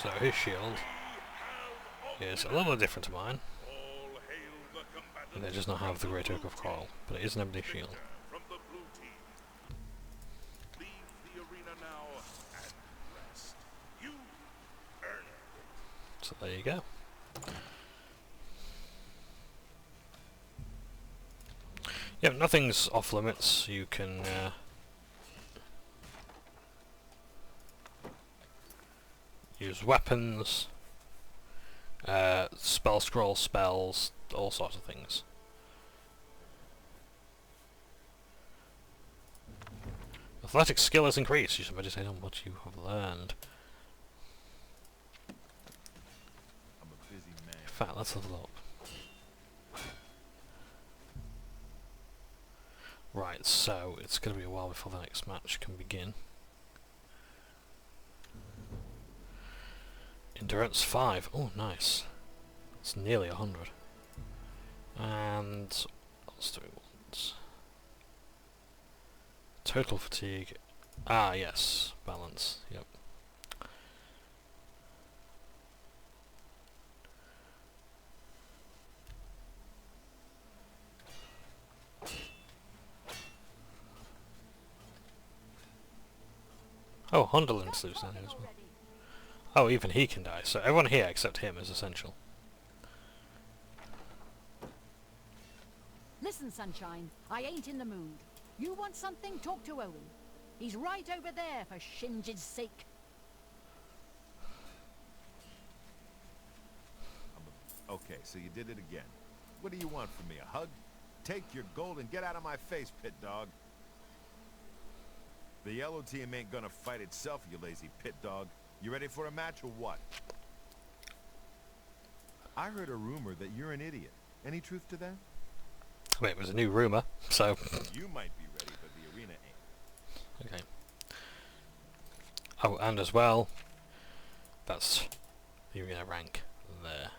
A: So his shield is a little different to mine. It does not have the Great Oak of Coral, but it is an empty shield.
C: From the blue team. Leave the arena now and rest. You earned it.
A: So there you go. Yeah, nothing's off limits. You can use weapons, spell scroll spells, all sorts of things. Athletic skill is increased. You should meditate on what you have learned.
E: I'm a busy man.
A: In fact, let's level up. Right, so it's going to be a while before the next match can begin. Endurance 5. Oh, nice. It's nearly 100. And what else do we want? Total fatigue. Ah, yes. Balance. Yep. Oh, Honderland's loose down here as well. Oh, even he can die. So everyone here except him is essential.
D: Listen, Sunshine, I ain't in the mood. You want something? Talk to Owen. He's right over there, for Shinj's sake.
E: Okay, so you did it again. What do you want from me, a hug? Take your gold and get out of my face, pit dog. The yellow team ain't gonna fight itself, you lazy pit dog. You ready for a match or what? I heard a rumor that you're an idiot. Any truth to that?
A: Wait, it was a new rumour, so...
E: You might be ready, but the arena ain't.
A: Okay. Oh, and as well, that's the arena rank there.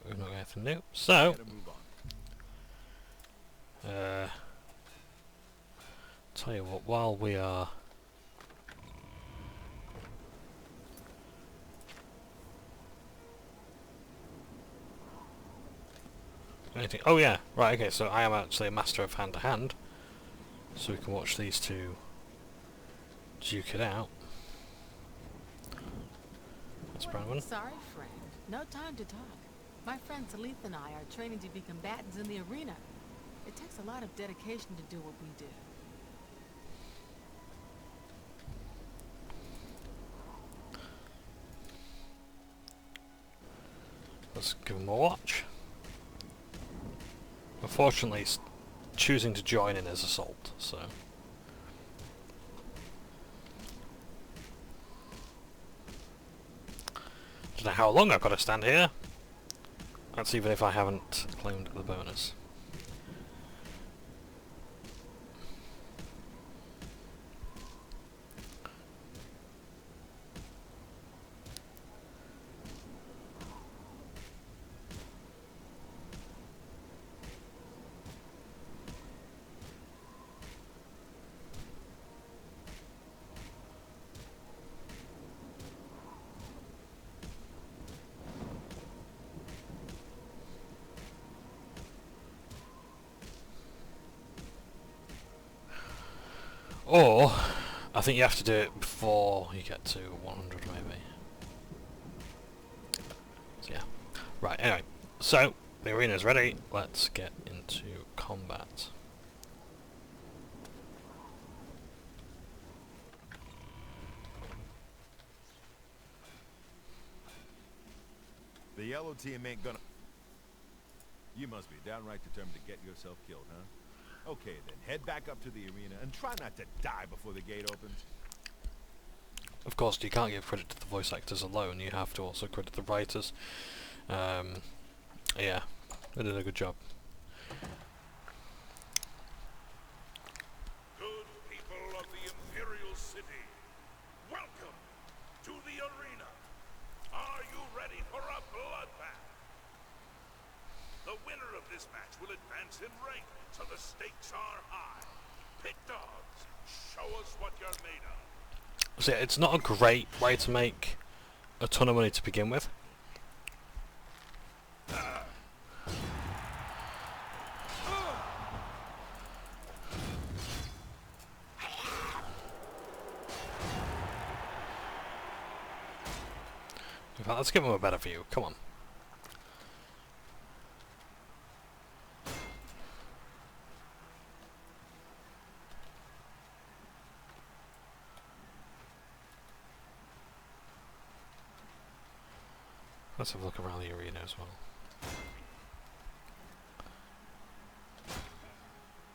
A: We've not got anything new, so...
E: Gotta move on.
A: tell you what, while we are... Anything? Oh yeah, right, okay, so I am actually a master of hand-to-hand, so we can watch these two duke it out. That's Bronwyn.
I: Sorry, friend. No time to talk. My friend Sithis and I are training to be combatants in the arena. It takes a lot of dedication to do what we do.
A: Let's give him a watch. Unfortunately, choosing to join in is assault, so... Don't know how long I've got to stand here. That's even if I haven't claimed the bonus. Or, I think you have to do it before you get to 100 maybe. So yeah. Right, anyway. So, the arena's ready. Let's get into combat.
E: The yellow team ain't gonna... You must be downright determined to get yourself killed, huh? Okay then, head back up to the arena and try not to die before the gate opens.
A: Of course, you can't give credit to the voice actors alone, you have to also credit the writers. Yeah, they did a good job.
H: Good people of the Imperial City, welcome to the arena. Are you ready for a bloodbath? The winner of this match will advance in rank, so the stakes are high. Pit dogs, show us what you're made of.
A: So yeah, it's not a great way to make a ton of money to begin with. In fact, let's give them a better view. Come on. Let's have a look around the arena as well.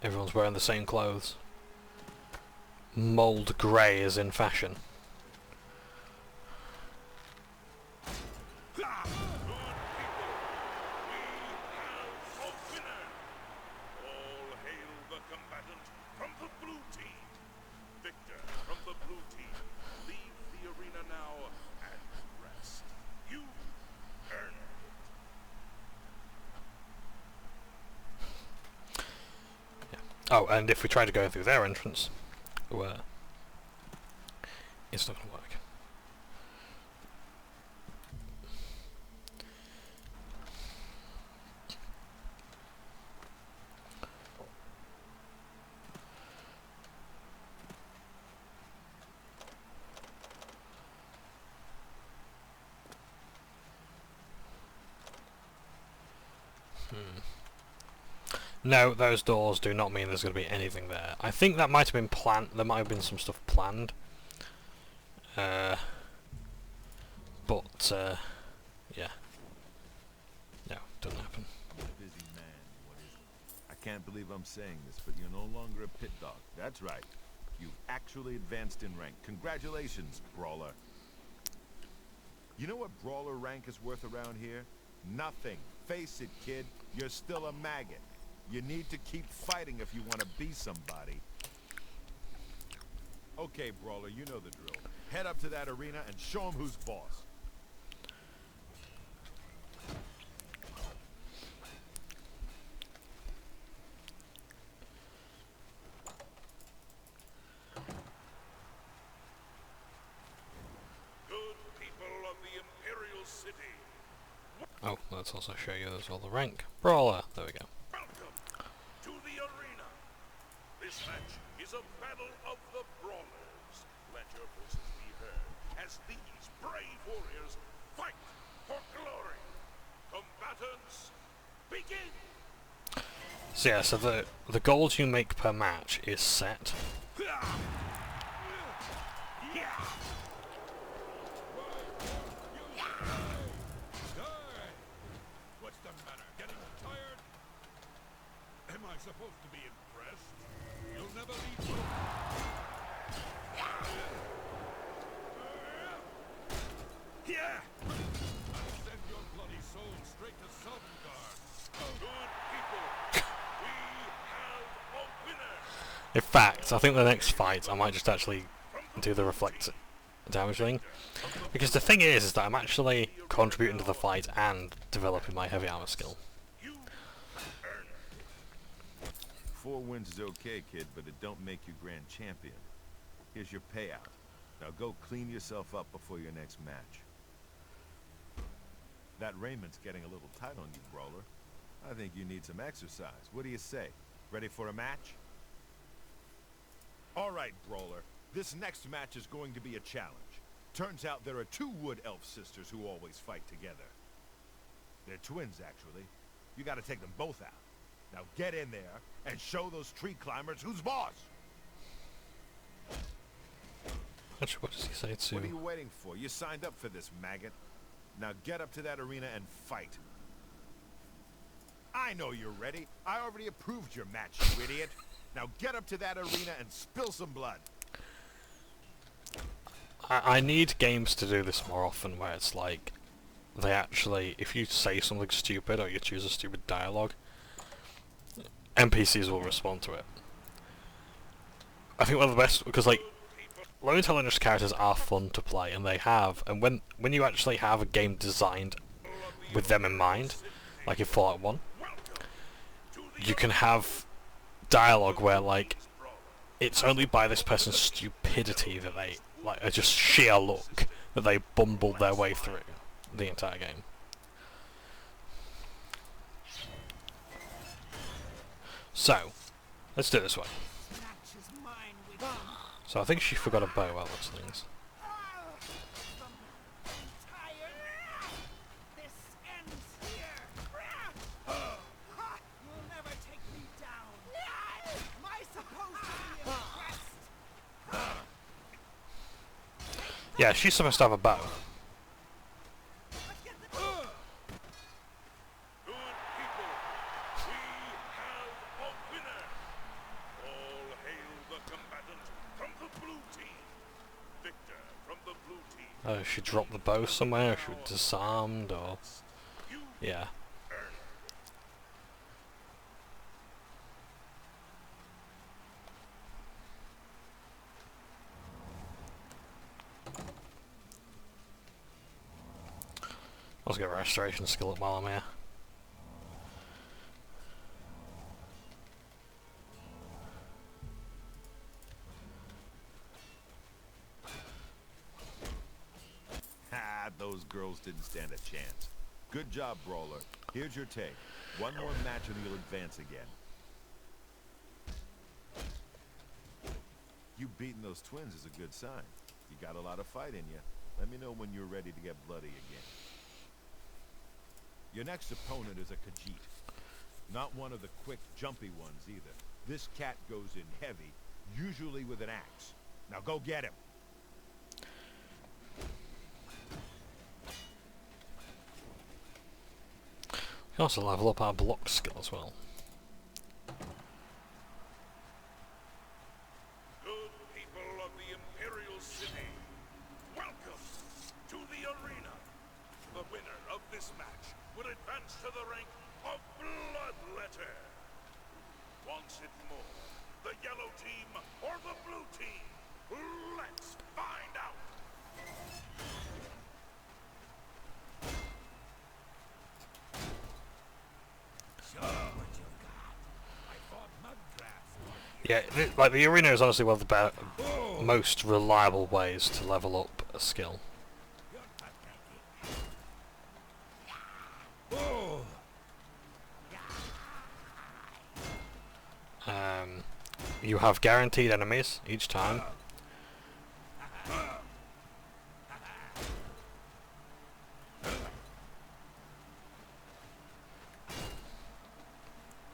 A: Everyone's wearing the same clothes. Mould grey is in fashion.
H: Good people, we have a winner. All hail the combatant from the blue team. Victor from the blue team, leave the arena now and rest. You earned it.
A: Yeah. Oh, and if we try to go through their entrance, well, it's not going to work. No, those doors do not mean there's going to be anything there. I think that might have been planned. There might have been some stuff planned. But, yeah. No, doesn't happen.
E: Busy man, what is it? I can't believe I'm saying this, but you're no longer a pit dog. That's right. You've actually advanced in rank. Congratulations, Brawler. You know what Brawler rank is worth around here? Nothing. Face it, kid. You're still a maggot. You need to keep fighting if you want to be somebody. Okay, Brawler, you know the drill. Head up to that arena and show them who's boss.
A: Oh, let's also show you as well the rank. Brawler, there we go.
H: Welcome to the arena. This match is a battle of the brawlers. Let your voices be heard as these brave warriors fight for glory. Combatants, begin!
A: So yeah, so the goals you make per match is set.
C: What's the matter? Getting tired? Am I supposed to be impressed? You'll never leave me. Yeah! I'll send your bloody soul straight to Sovngarde. Good people, we have a winner!
A: In fact, I think the next fight I might just actually do the reflect damage thing. Because the thing is that I'm actually contributing to the fight and developing my heavy armor skill.
E: 4 wins is okay, kid, but it don't make you grand champion. Here's your payout. Now go clean yourself up before your next match. That raiment's getting a little tight on you, Brawler. I think you need some exercise. What do you say? Ready for a match? All right, Brawler. This next match is going to be a challenge. Turns out there are 2 wood elf sisters who always fight together. They're twins, actually. You gotta take them both out. Now get in there and show those tree climbers who's boss!
A: Actually, what does he say to...
E: What are you waiting for? You signed up for this, maggot. Now get up to that arena and fight. I know you're ready. I already approved your match, you idiot. Now get up to that arena and spill some blood.
A: I need games to do this more often, where it's like, they actually, if you say something stupid or you choose a stupid dialogue, NPCs will respond to it. I think one of the best, because like, low intelligence characters are fun to play, and they have, and when you actually have a game designed with them in mind, like in Fallout 1, you can have dialogue where like, it's only by this person's stupidity that they, like, just sheer luck, that they bumbled their way through the entire game. So, let's do it this way. So I think she forgot a bow out of things. Yeah, she's supposed to have a bow. Oh, she dropped the bow somewhere, or she was disarmed, or... Yeah. Let's get a restoration skill up while I'm here.
E: Those girls didn't stand a chance. Good job, Brawler. Here's your take. One more match and you'll advance again. You beating those twins is a good sign. You got a lot of fight in you. Let me know when you're ready to get bloody again. Your next opponent is a Khajiit. Not one of the quick, jumpy ones either. This cat goes in heavy, usually with an axe. Now go get him.
A: We can also level up our block skill as well.
H: Good people of the Imperial City, welcome to the arena. The winner of this match will advance to the rank of Bloodletter. Wants it more, the yellow team or the blue team? Let's find out.
A: Yeah, like the arena is honestly one of the most reliable ways to level up a skill. You have guaranteed enemies each time.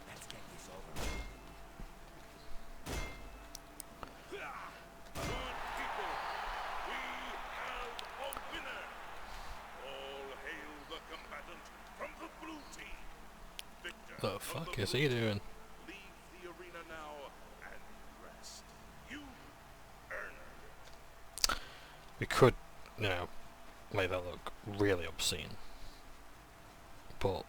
B: Let's get this over.
H: Good people, we have a winner. All hail the combatant from the blue team. Victor
A: The
H: from
A: fuck
H: the
A: is
H: blue
A: he
H: team.
A: doing?
H: Leave the arena now and rest. You earned it.
A: We could, you know, make that look really obscene, but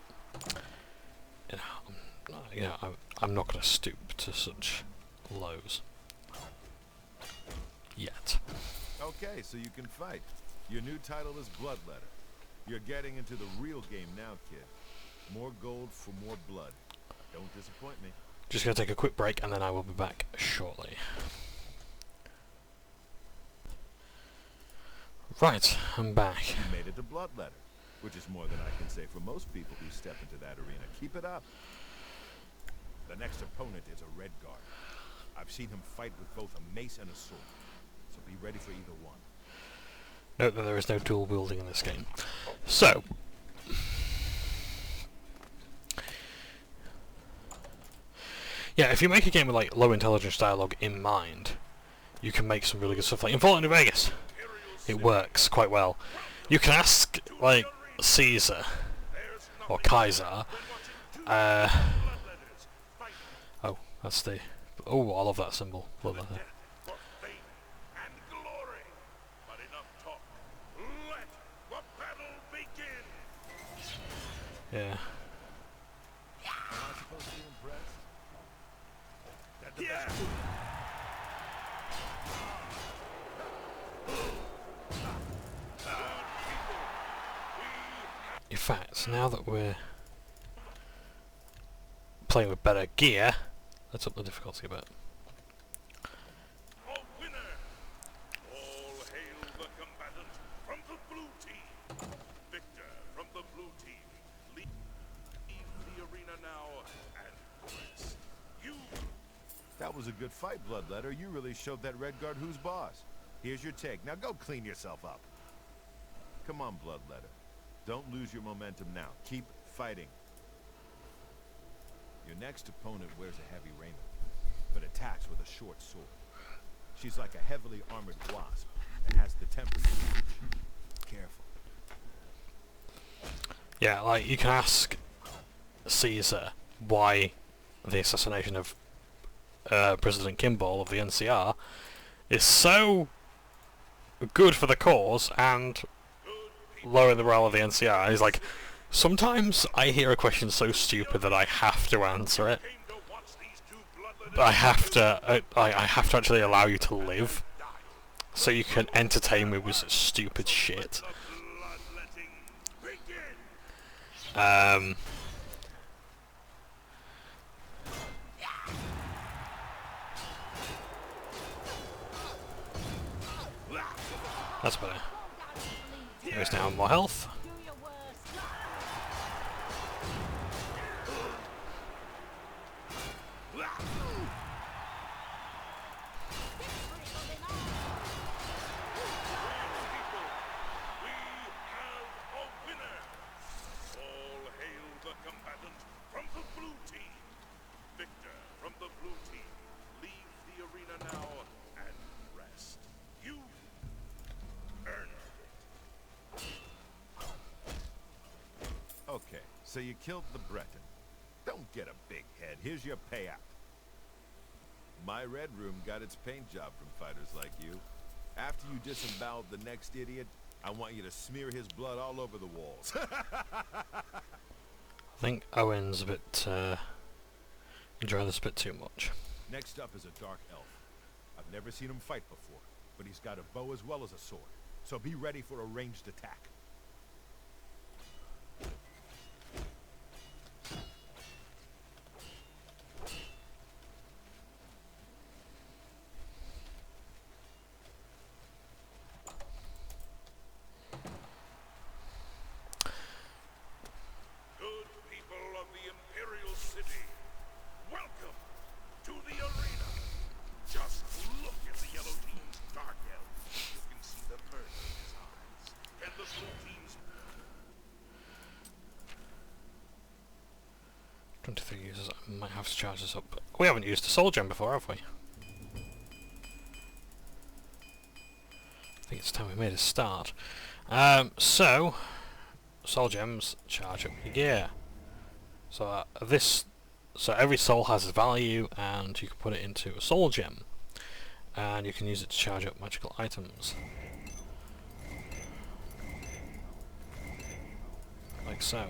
A: I'm not going to stoop to such lows yet.
E: Okay, so you can fight. Your new title is Bloodletter. You're getting into the real game now, kid. More gold for more blood. Don't disappoint me.
A: Just going to take a quick break and then I will be back shortly. Right, I'm back.
E: You made it to Bloodletter, which is more than I can say for most people who step into that arena. Keep it up. The next opponent is a Red Guard. I've seen him fight with both a mace and a sword, so be ready for either one.
A: Note that there is no dual wielding in this game. So, yeah, if you make a game with like low intelligence dialogue in mind, you can make some really good stuff. Like in Fallout New Vegas, it works quite well. You can ask like Caesar or Kaiser. Oh, that's the. Oh, I love that symbol. Love that.
H: For fame and glory. But enough talk. Let the battle begin.
A: Yeah.
E: Am I supposed to be impressed? That the
H: Yeah.
E: best
A: In fact, now that we're playing with better gear, let's up the difficulty a bit.
H: A winner. All hail the combatant from the blue team. Victor from the blue team. Leave the arena now and rest. You
E: That was a good fight, Bloodletter. You really showed that Red Guard who's boss. Here's your take. Now go clean yourself up. Come on, Bloodletter. Don't lose your momentum now. Keep fighting. Your next opponent wears a heavy raiment, but attacks with a short sword. She's like a heavily armored wasp and has the temper. Careful.
A: Yeah, like you can ask Caesar why the assassination of President Kimball of the NCR is so good for the cause and lowering the morale of the NCR. He's like, sometimes I hear a question so stupid that I have to answer it.
H: came to watch these two bloodletted
A: I have to. I have to actually allow you to live, so you can entertain me with such stupid shit.
H: the bloodletting begin.
A: That's better. Goes down more health.
H: We have a winner. All hail the combatant from the blue team. Victor from the blue team. Leave the arena now and rest. You earned it.
E: Okay, so you killed the Breton. Don't get a big head. Here's your payout. My Red Room got its paint job from fighters like you. After you disemboweled the next idiot, I want you to smear his blood all over the walls.
A: I think Owen's a bit enjoying this a bit too much.
E: Next up is a dark elf. I've never seen him fight before, but he's got a bow as well as a sword. So be ready for a ranged attack.
A: 23 users. I might have to charge this up. We haven't used a soul gem before, have we? I think it's time we made a start. So soul gems charge up your gear. So so every soul has a value, and you can put it into a soul gem, and you can use it to charge up magical items, like so.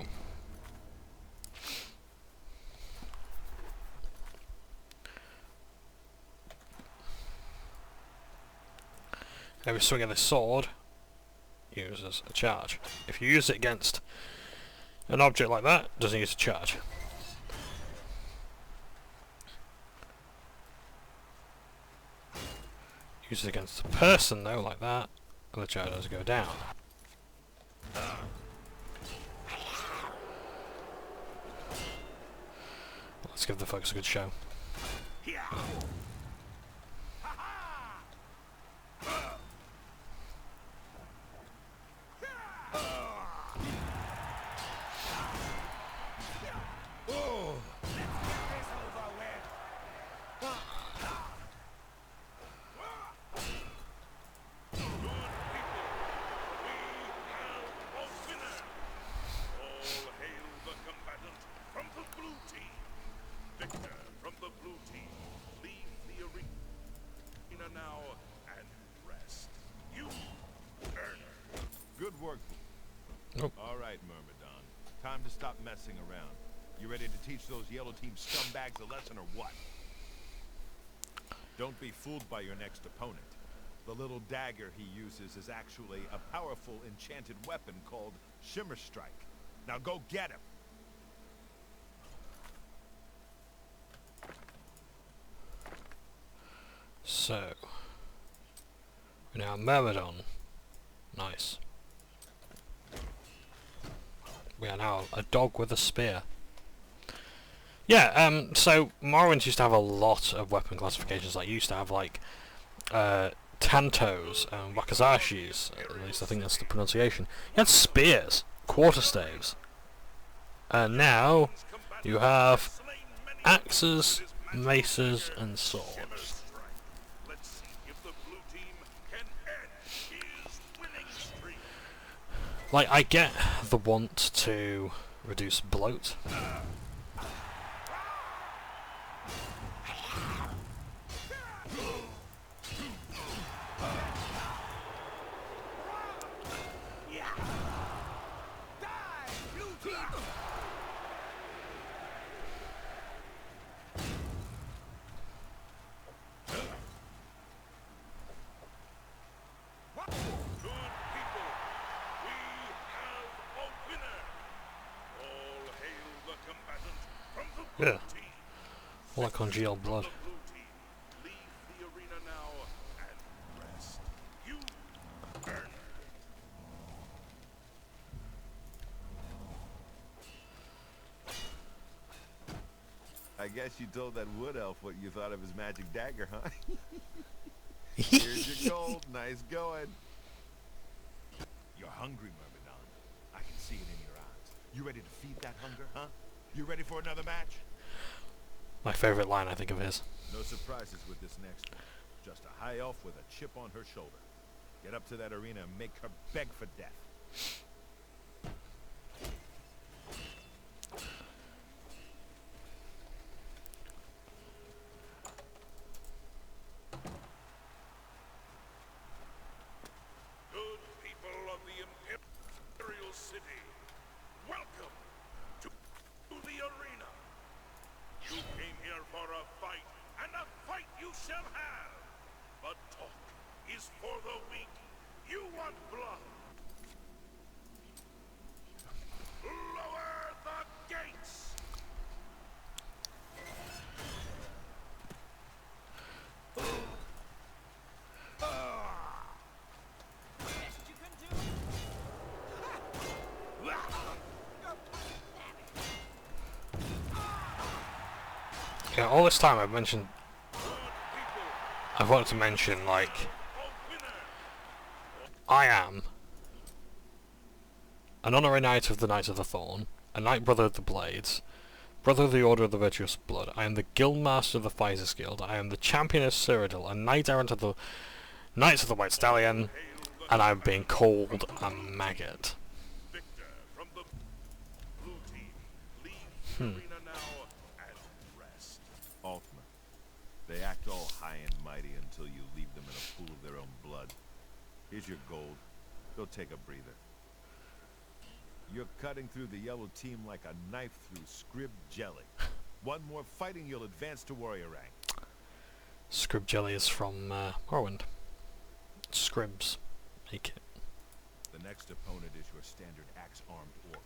A: Every swing of this sword uses a charge. If you use it against an object like that, it doesn't use a charge. Use it against a person though, like that, and the charge does go down. Let's give the folks a good show.
E: Good work.
A: Nope.
E: All right, Myrmidon. Time to stop messing around. You ready to teach those yellow team scumbags a lesson or what? Don't be fooled by your next opponent. The little dagger he uses is actually a powerful enchanted weapon called Shimmer Strike. Now go get him.
A: So we're now Myrmidon. Nice. We are now a dog with a spear. Yeah, so Morrowinds used to have a lot of weapon classifications. Like, you used to have, like, Tantos and Wakazashis, at least I think that's the pronunciation. You had spears, quarterstaves. And now you have axes, maces, and swords. Like, I get the want to reduce bloat. Yeah. All that congealed blood.
E: I guess you told that wood elf what you thought of his magic dagger, huh? Here's your gold. Nice going. You're hungry, Myrmidon. I can see it in your eyes. You ready to feed that hunger, huh? You ready for another match?
A: My favourite line, I think, of his.
E: No surprises with this next one. Just a high elf with a chip on her shoulder. Get up to that arena and make her beg for death.
H: Good people of the Imperial City, welcome to the arena. You came here for a fight, and a fight you shall have. But talk is for the weak. You want blood. Lower the gates.
A: Yeah, all this time I've wanted to mention, like, I am an honorary knight of the Knights of the Thorn, a knight brother of the Blades, Brother of the Order of the Virtuous Blood. I am the Guildmaster of the Fighters Guild. I am the Champion of Cyrodiil, a Knight Errant of the Knights of the White Stallion, and I'm being called a maggot.
H: Victor from the blue team. Leave the arena now and rest.
E: Altman. They act all high and mighty until you leave them in a pool of their own blood. Here's your gold. Go take a breather. You're cutting through the yellow team like a knife through scrib jelly. One more fighting, you'll advance to warrior rank.
A: Scrib jelly is from Morrowind. Scribs make it.
E: The next opponent is your standard axe-armed orc.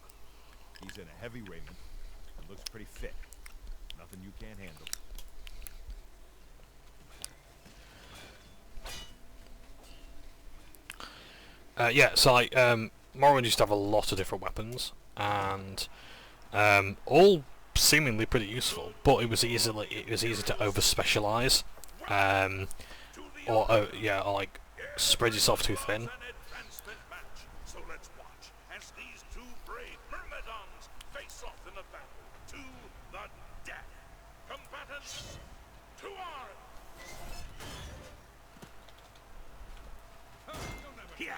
E: He's in a heavy raiment and looks pretty fit. Nothing you can't handle.
A: Yeah, so like, Morrowind used to have a lot of different weapons, and all seemingly pretty useful, but it was easy to over-specialise, or like spread yourself too thin.
H: An advancement match. So let's watch as these two brave myrmidons face off in a battle to the death. Combatants, to arms! Yeah.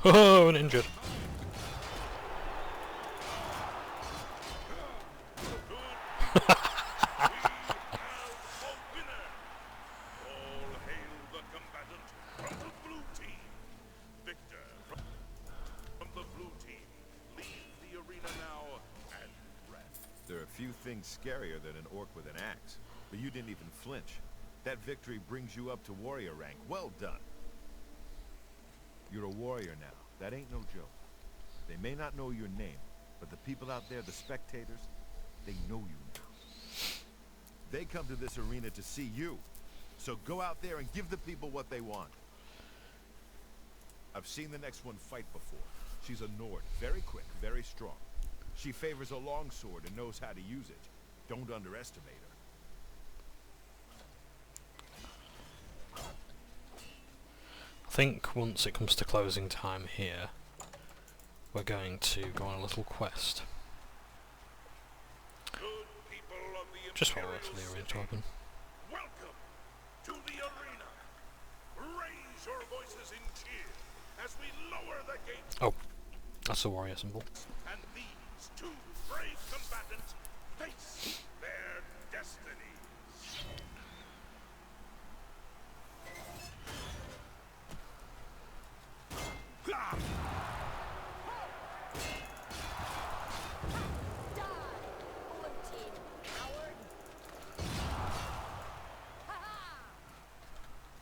A: Oh, an injured.
E: Things scarier than an orc with an axe, but you didn't even flinch. That victory brings you up to warrior rank. Well done. You're a warrior now. That ain't no joke. They may not know your name, but the people out there, the spectators, they know you now. They come to this arena to see you. So go out there and give the people what they want. I've seen the next one fight before. She's a Nord, very quick, very strong. She favors a longsword and knows how to use it. Don't underestimate her.
A: I think once it comes to closing time here, we're going to go on a little quest. Just while we're waiting for the arena to open.
H: Welcome to the arena. Raise your voices in cheer as we lower the gates.
A: Oh, that's a warrior symbol.
H: And these two brave combatants face their destinies.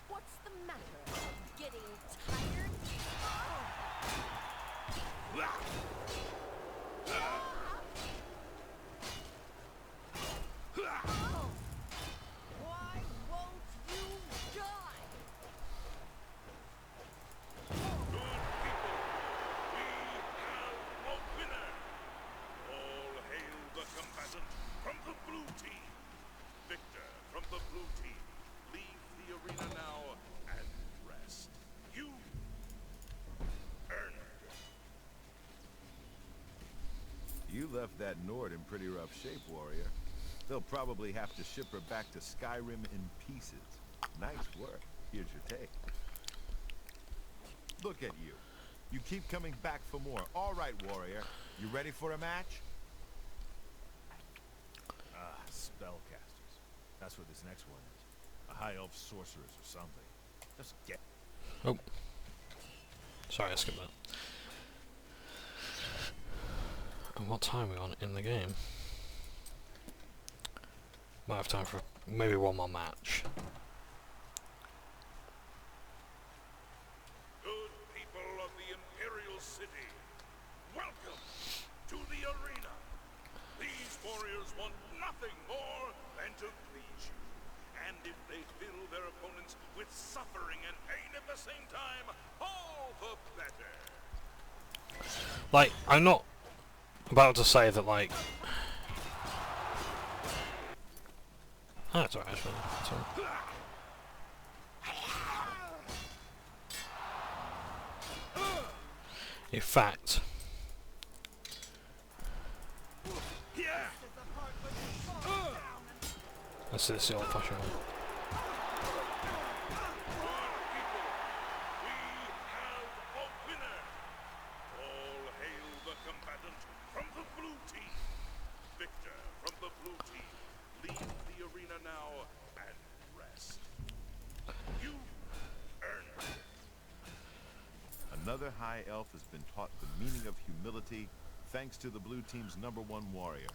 G: What's the matter? Getting tired? Why won't you die?
H: Good people, we have a winner. All hail the combatant from the blue team. Victor from the blue team. Leave the arena now and rest. You earned it.
E: You left that Nord in pretty rough shape, warrior. They'll probably have to ship her back to Skyrim in pieces. Nice work. Here's your take. Look at you. You keep coming back for more. All right, warrior. You ready for a match? Ah, spellcasters. That's what this next one is. A high elf sorceress or something. Just get...
A: Oh. Sorry, I skipped that. And what time are we on in the game? Might have time for maybe one more match.
H: Good people of the Imperial City, welcome to the arena. These warriors want nothing more than to please you. And if they fill their opponents with suffering and pain at the same time, all the better.
A: Like, I'm not about to say that, like, Oh, that's alright, actually. That's all right. In fact, let's do this the old-fashioned way.
E: Another high elf has been taught the meaning of humility thanks to the blue team's #1 warrior.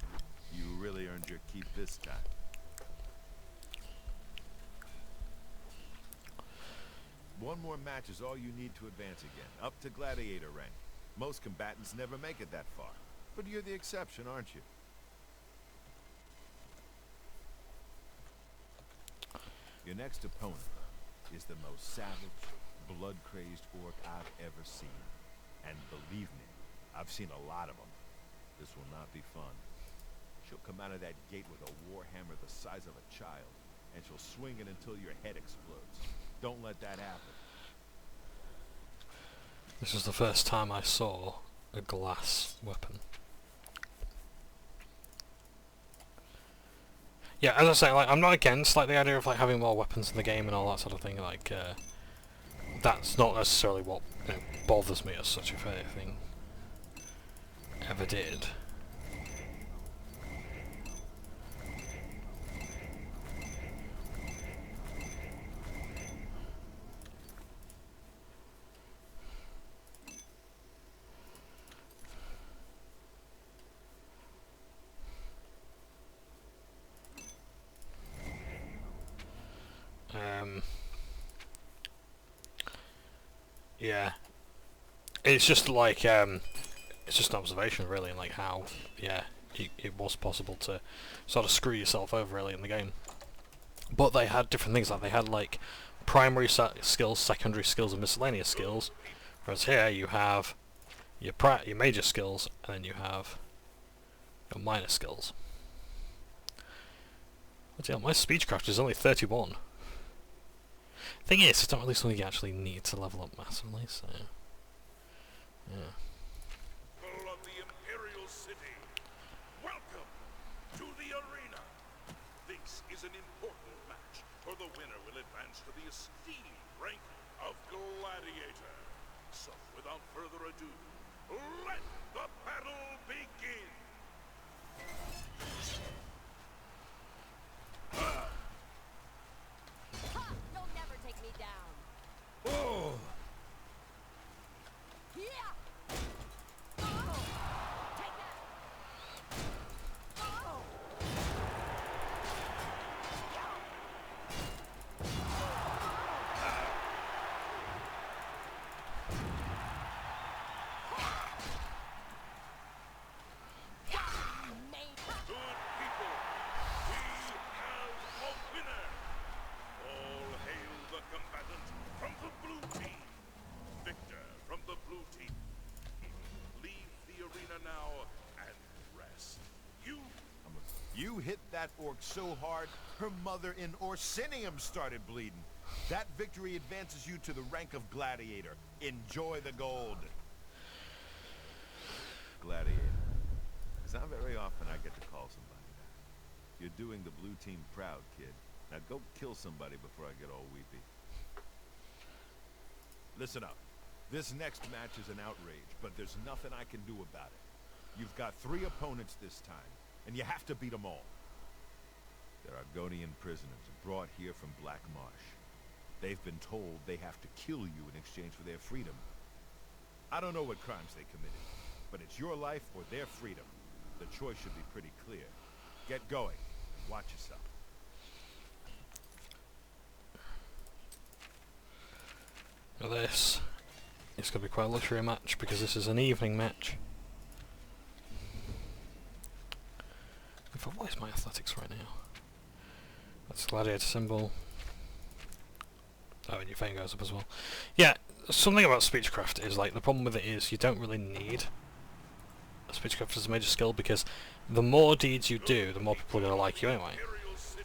E: You really earned your keep this time. One more match is all you need to advance again, up to gladiator rank. Most combatants never make it that far, but you're the exception, aren't you? Your next opponent is the most savage, blood-crazed orc I've ever seen. And believe me, I've seen a lot of them. This will not be fun. She'll come out of that gate with a warhammer the size of a child, and she'll swing it until your head explodes. Don't let that happen.
A: This is the first time I saw a glass weapon. Yeah, as I say, like, I'm not against like the idea of like having more weapons in the game and all that sort of thing. Like, that's not necessarily what bothers me as such, if anything ever did. Yeah, it's just like it's just an observation really, and like how it was possible to sort of screw yourself over really in the game. But they had different things, like they had like primary skills, secondary skills, and miscellaneous skills. Whereas here you have your major skills, and then you have your minor skills. But yeah, my speechcraft is only 31. Thing is, it's not really something you actually need to level up massively, so yeah.
H: People of the Imperial City, welcome to the arena. This is an important match, for the winner will advance to the esteemed rank of gladiator. So, without further ado, let the battle begin.
G: You'll never take me down.
H: Oh!
G: Yeah. Oh. Take that. Oh.
H: Good people, we have a winner. All hail the combatant from the blue team. Victor from the blue team. Leave the arena now and rest.
E: You hit that orc so hard, her mother in Orsinium started bleeding. That victory advances you to the rank of gladiator. Enjoy the gold. Gladiator. It's not very often I get to call somebody that. You're doing the blue team proud, kid. Now go kill somebody before I get all weepy. Listen up. This next match is an outrage, but there's nothing I can do about it. You've got 3 opponents this time, and you have to beat them all. They're Argonian prisoners brought here from Black Marsh. They've been told they have to kill you in exchange for their freedom. I don't know what crimes they committed, but it's your life or their freedom. The choice should be pretty clear. Get going. Watch yourself.
A: Now this is going to be quite a luxury match because this is an evening match. In fact, what is my athletics right now? That's the gladiator symbol. Oh, and your fame goes up as well. Yeah, something about speechcraft is like the problem with it is you don't really need a speechcraft as a major skill because the more deeds you do, the more people are going to like you anyway.
H: Imperial City,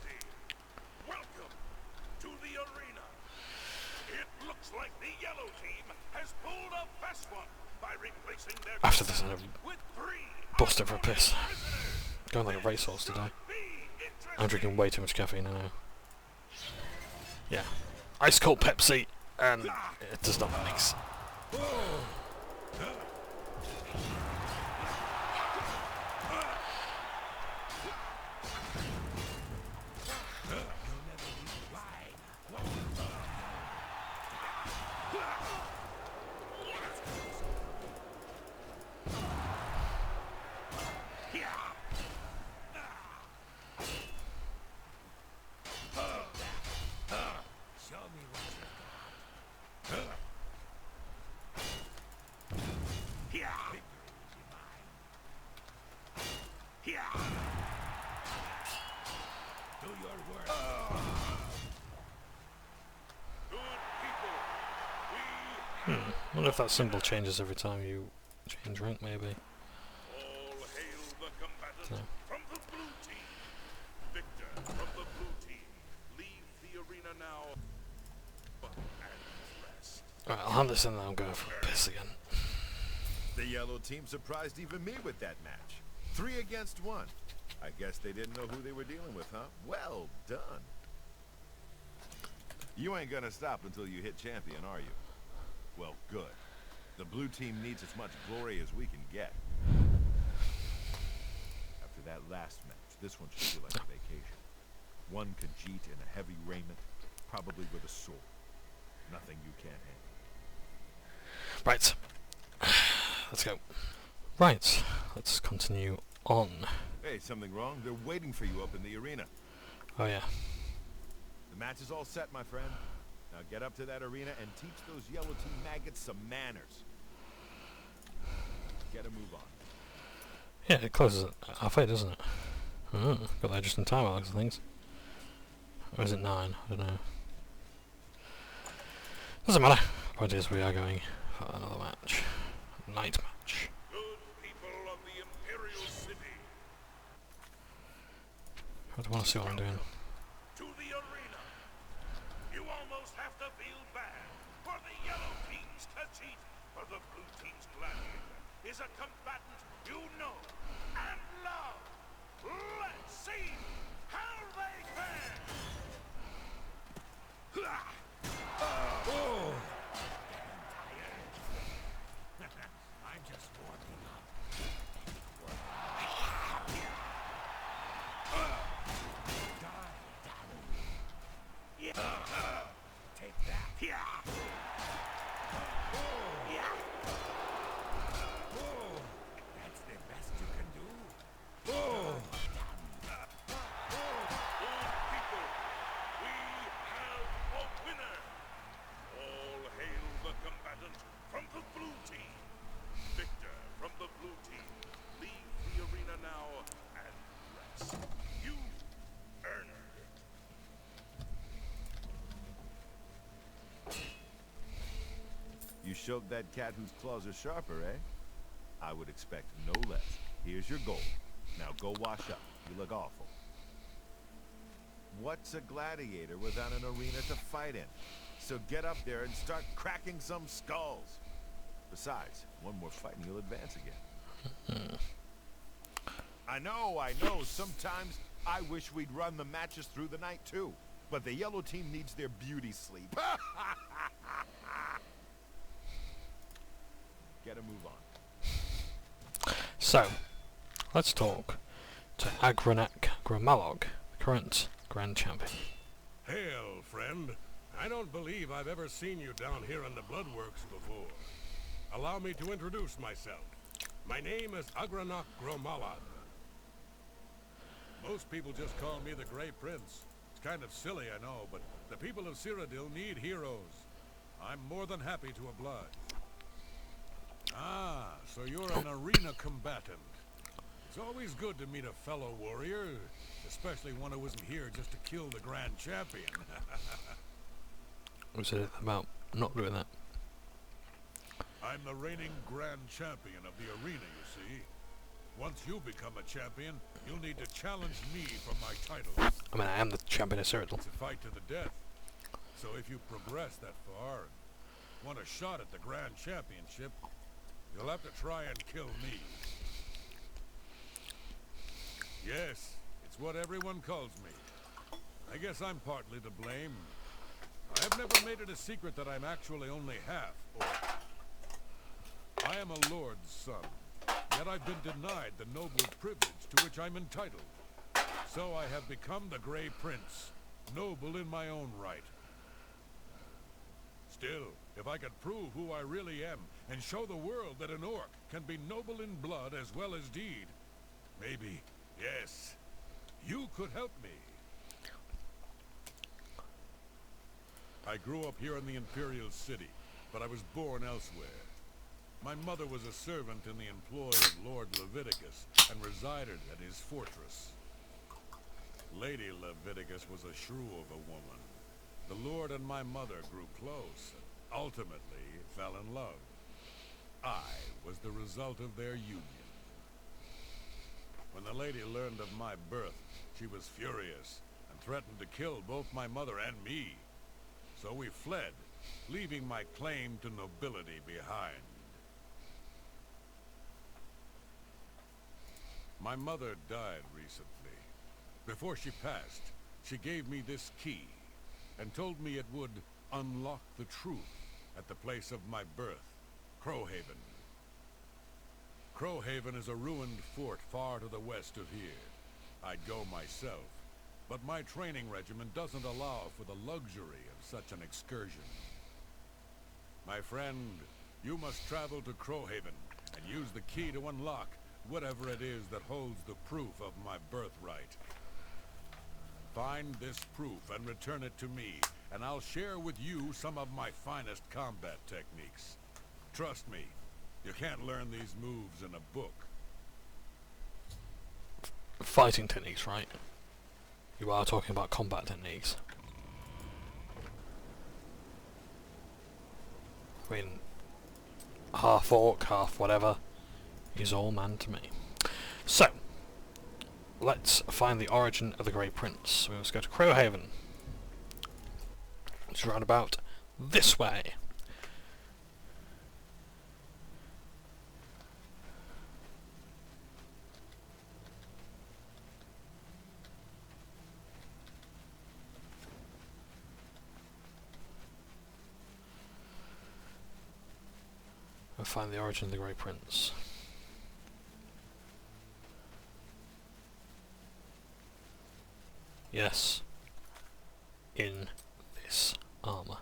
H: facing their
A: After this, I'm gonna
H: with 3
A: bust it for a piss.
H: prisoners.
A: Going like a racehorse today.
H: Be interested.
A: I'm drinking way too much caffeine now. Yeah. Ice cold Pepsi, and it does not mix. I wonder if that symbol changes every time you change rank, maybe.
H: All hail the combatants
A: No.
H: from the blue team. Victor from the blue team. Leave the arena now and rest.
A: Alright, I'll hand this in and I'm going for a piss again.
E: The yellow team surprised even me with that match. 3 against 1. I guess they didn't know who they were dealing with, huh? Well done. You ain't gonna stop until you hit champion, are you? Well, good. The blue team needs as much glory as we can get. After that last match, this one should feel like a vacation. One Khajiit in a heavy raiment, probably with a sword. Nothing you can't handle.
A: Right. Let's go. Right. Let's continue on.
E: Hey, something wrong? They're waiting for you up in the arena.
A: Oh yeah.
E: The match is all set, my friend. Now get up to that arena and teach those yellow team maggots some manners. Get a move on.
A: Yeah, it closes at half 8, doesn't it? Oh, got there just in time, Alex, things. Or is it 9? I don't know. Doesn't matter. Point is, we are going for another match. Night match.
H: Good people of the Imperial City.
A: I don't want to see what I'm doing.
H: To the arena. You almost have to feel bad for the yellow team's Khajiit, for the blue team's gladiator is a combatant you know and love. Let's see how they fare.
B: I'm just warming up. Take that. That's the best you can do.
H: Good people, we have a winner. All hail the combatant from the blue team. Victor from the blue team. Leave the arena now and rest. You earned it.
E: You showed that cat whose claws are sharper, eh? I would expect no less. Here's your gold. Now go wash up. You look awful. What's a gladiator without an arena to fight in? So get up there and start cracking some skulls. Besides, one more fight and you'll advance again. I know. Sometimes I wish we'd run the matches through the night too. But the yellow team needs their beauty sleep. Get a move on.
A: So, let's talk to Agranak Gramalog, the current Grand Champion.
C: Hail, friend. I don't believe I've ever seen you down here in the Bloodworks before. Allow me to introduce myself. My name is Agranak Gramalog. Most people just call me the Grey Prince. It's kind of silly, I know, but the people of Cyrodiil need heroes. I'm more than happy to oblige. Ah, so you're an arena combatant. It's always good to meet a fellow warrior, especially one who isn't here just to kill the Grand Champion.
A: Was it about not doing that?
C: I'm the reigning Grand Champion of the arena, you see. Once you become a champion, you'll need to challenge me for my title.
A: I mean, I am the champion of Cyrodiil.
C: It's a fight to the death. So if you progress that far and want a shot at the Grand Championship, You'll have to try and kill me. Yes, it's what everyone calls me. I guess I'm partly to blame. I have never made it a secret that I'm actually only half orc. I am a lord's son, yet I've been denied the noble privilege to which I'm entitled. So I have become the Grey Prince, noble in my own right. Still, if I could prove who I really am, and show the world that an orc can be noble in blood as well as deed, maybe, yes, you could help me. I grew up here in the Imperial City, but I was born elsewhere. My mother was a servant in the employ of Lord Leviticus, and resided at his fortress. Lady Leviticus was a shrew of a woman. The Lord and my mother grew close, and ultimately fell in love. I was the result of their union. When the lady learned of my birth, she was furious, and threatened to kill both my mother and me. So we fled, leaving my claim to nobility behind. My mother died recently. Before she passed, she gave me this key, and told me it would unlock the truth at the place of my birth, Crowhaven. Crowhaven is a ruined fort far to the west of here. I'd go myself, but my training regimen doesn't allow for the luxury of such an excursion. My friend, you must travel to Crowhaven and use the key to unlock whatever it is that holds the proof of my birthright. Find this proof and return it to me, and I'll share with you some of my finest combat techniques. Trust me, you can't learn these moves in a book.
A: Fighting techniques, right? You are talking about combat techniques. I mean, half orc, half whatever, is all man to me. So, let's find the origin of the Grey Prince. We must go to Crowhaven, which is round about this way. And find the origin of the Grey Prince. Yes, in this armor.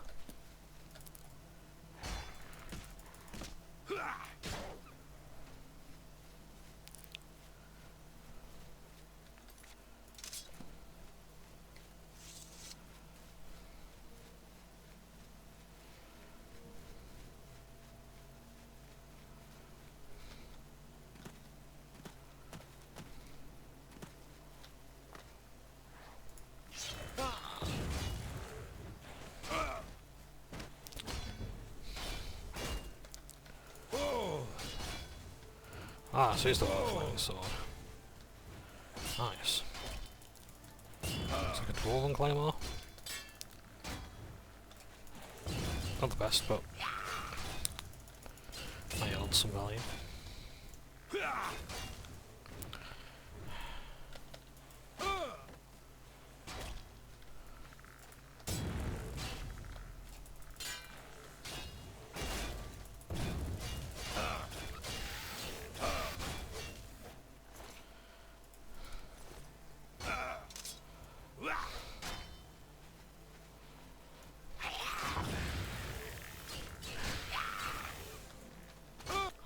A: Ah, so he's the flaming sword. Nice. It's like a dwarven claymore. Not the best, but I yield some value.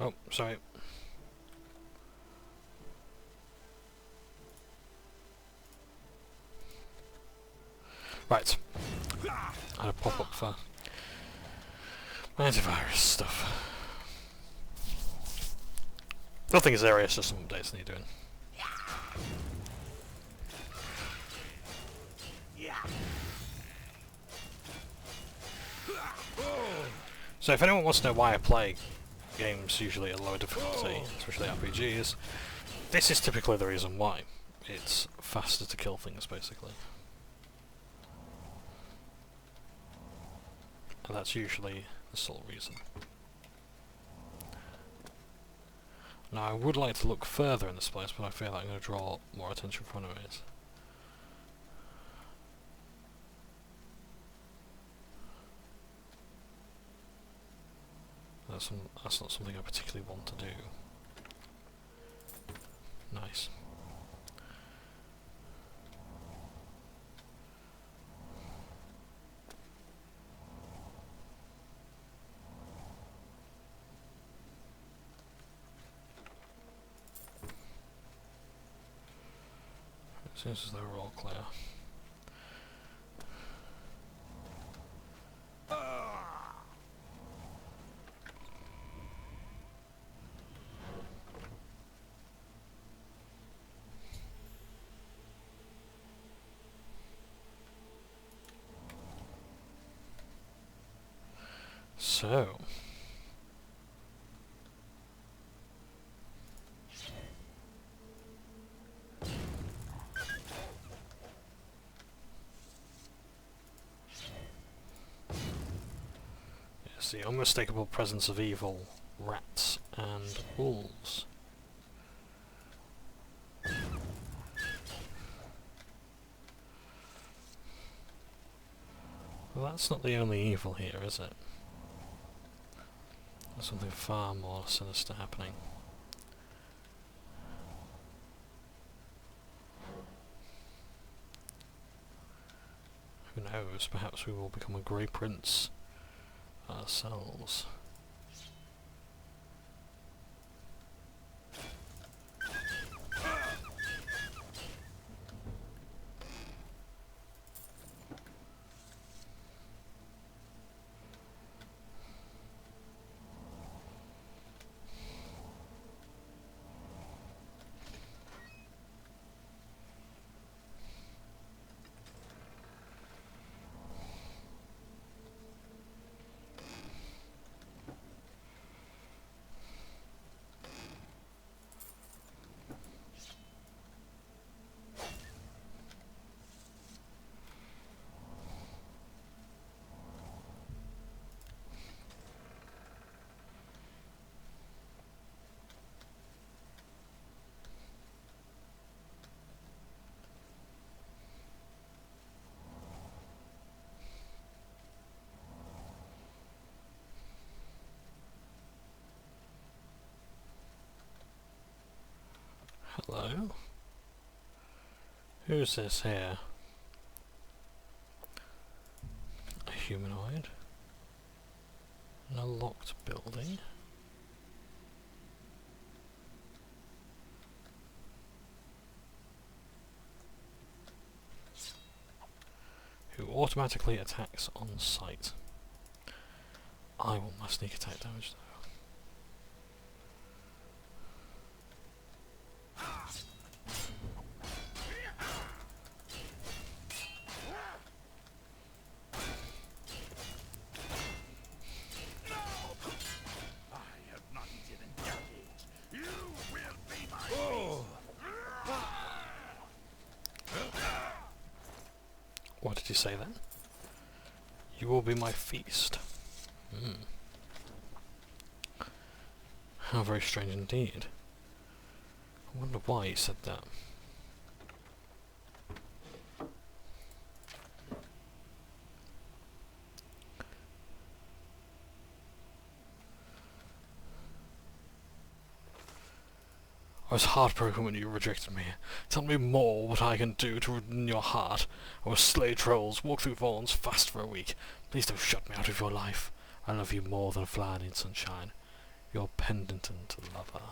A: Oh, sorry. Right. I had a pop-up for antivirus stuff. Nothing is serious, just some updates need doing. So if anyone wants to know why I play games usually at lower difficulty, especially RPGs, this is typically the reason why. It's faster to kill things, basically. And that's usually the sole reason. Now I would like to look further in this place, but I feel like I'm going to draw more attention from enemies. That's not something I particularly want to do. Nice. It seems as though we're all clear. So, yes, the unmistakable presence of evil, rats and wolves. Well, that's not the only evil here, is it? There's something far more sinister happening. Who knows, perhaps we will become a Grey Prince ourselves. Hello? Who's this here? A humanoid? In a locked building? Who automatically attacks on sight. I want my sneak attack damage though. What did you say then? You will be my feast. How very strange indeed. I wonder why he said that. I was heartbroken when you rejected me. Tell me more what I can do to win your heart. I will slay trolls, walk through thorns, fast for a week. Please don't shut me out of your life. I love you more than a flower in sunshine. Your penitent lover.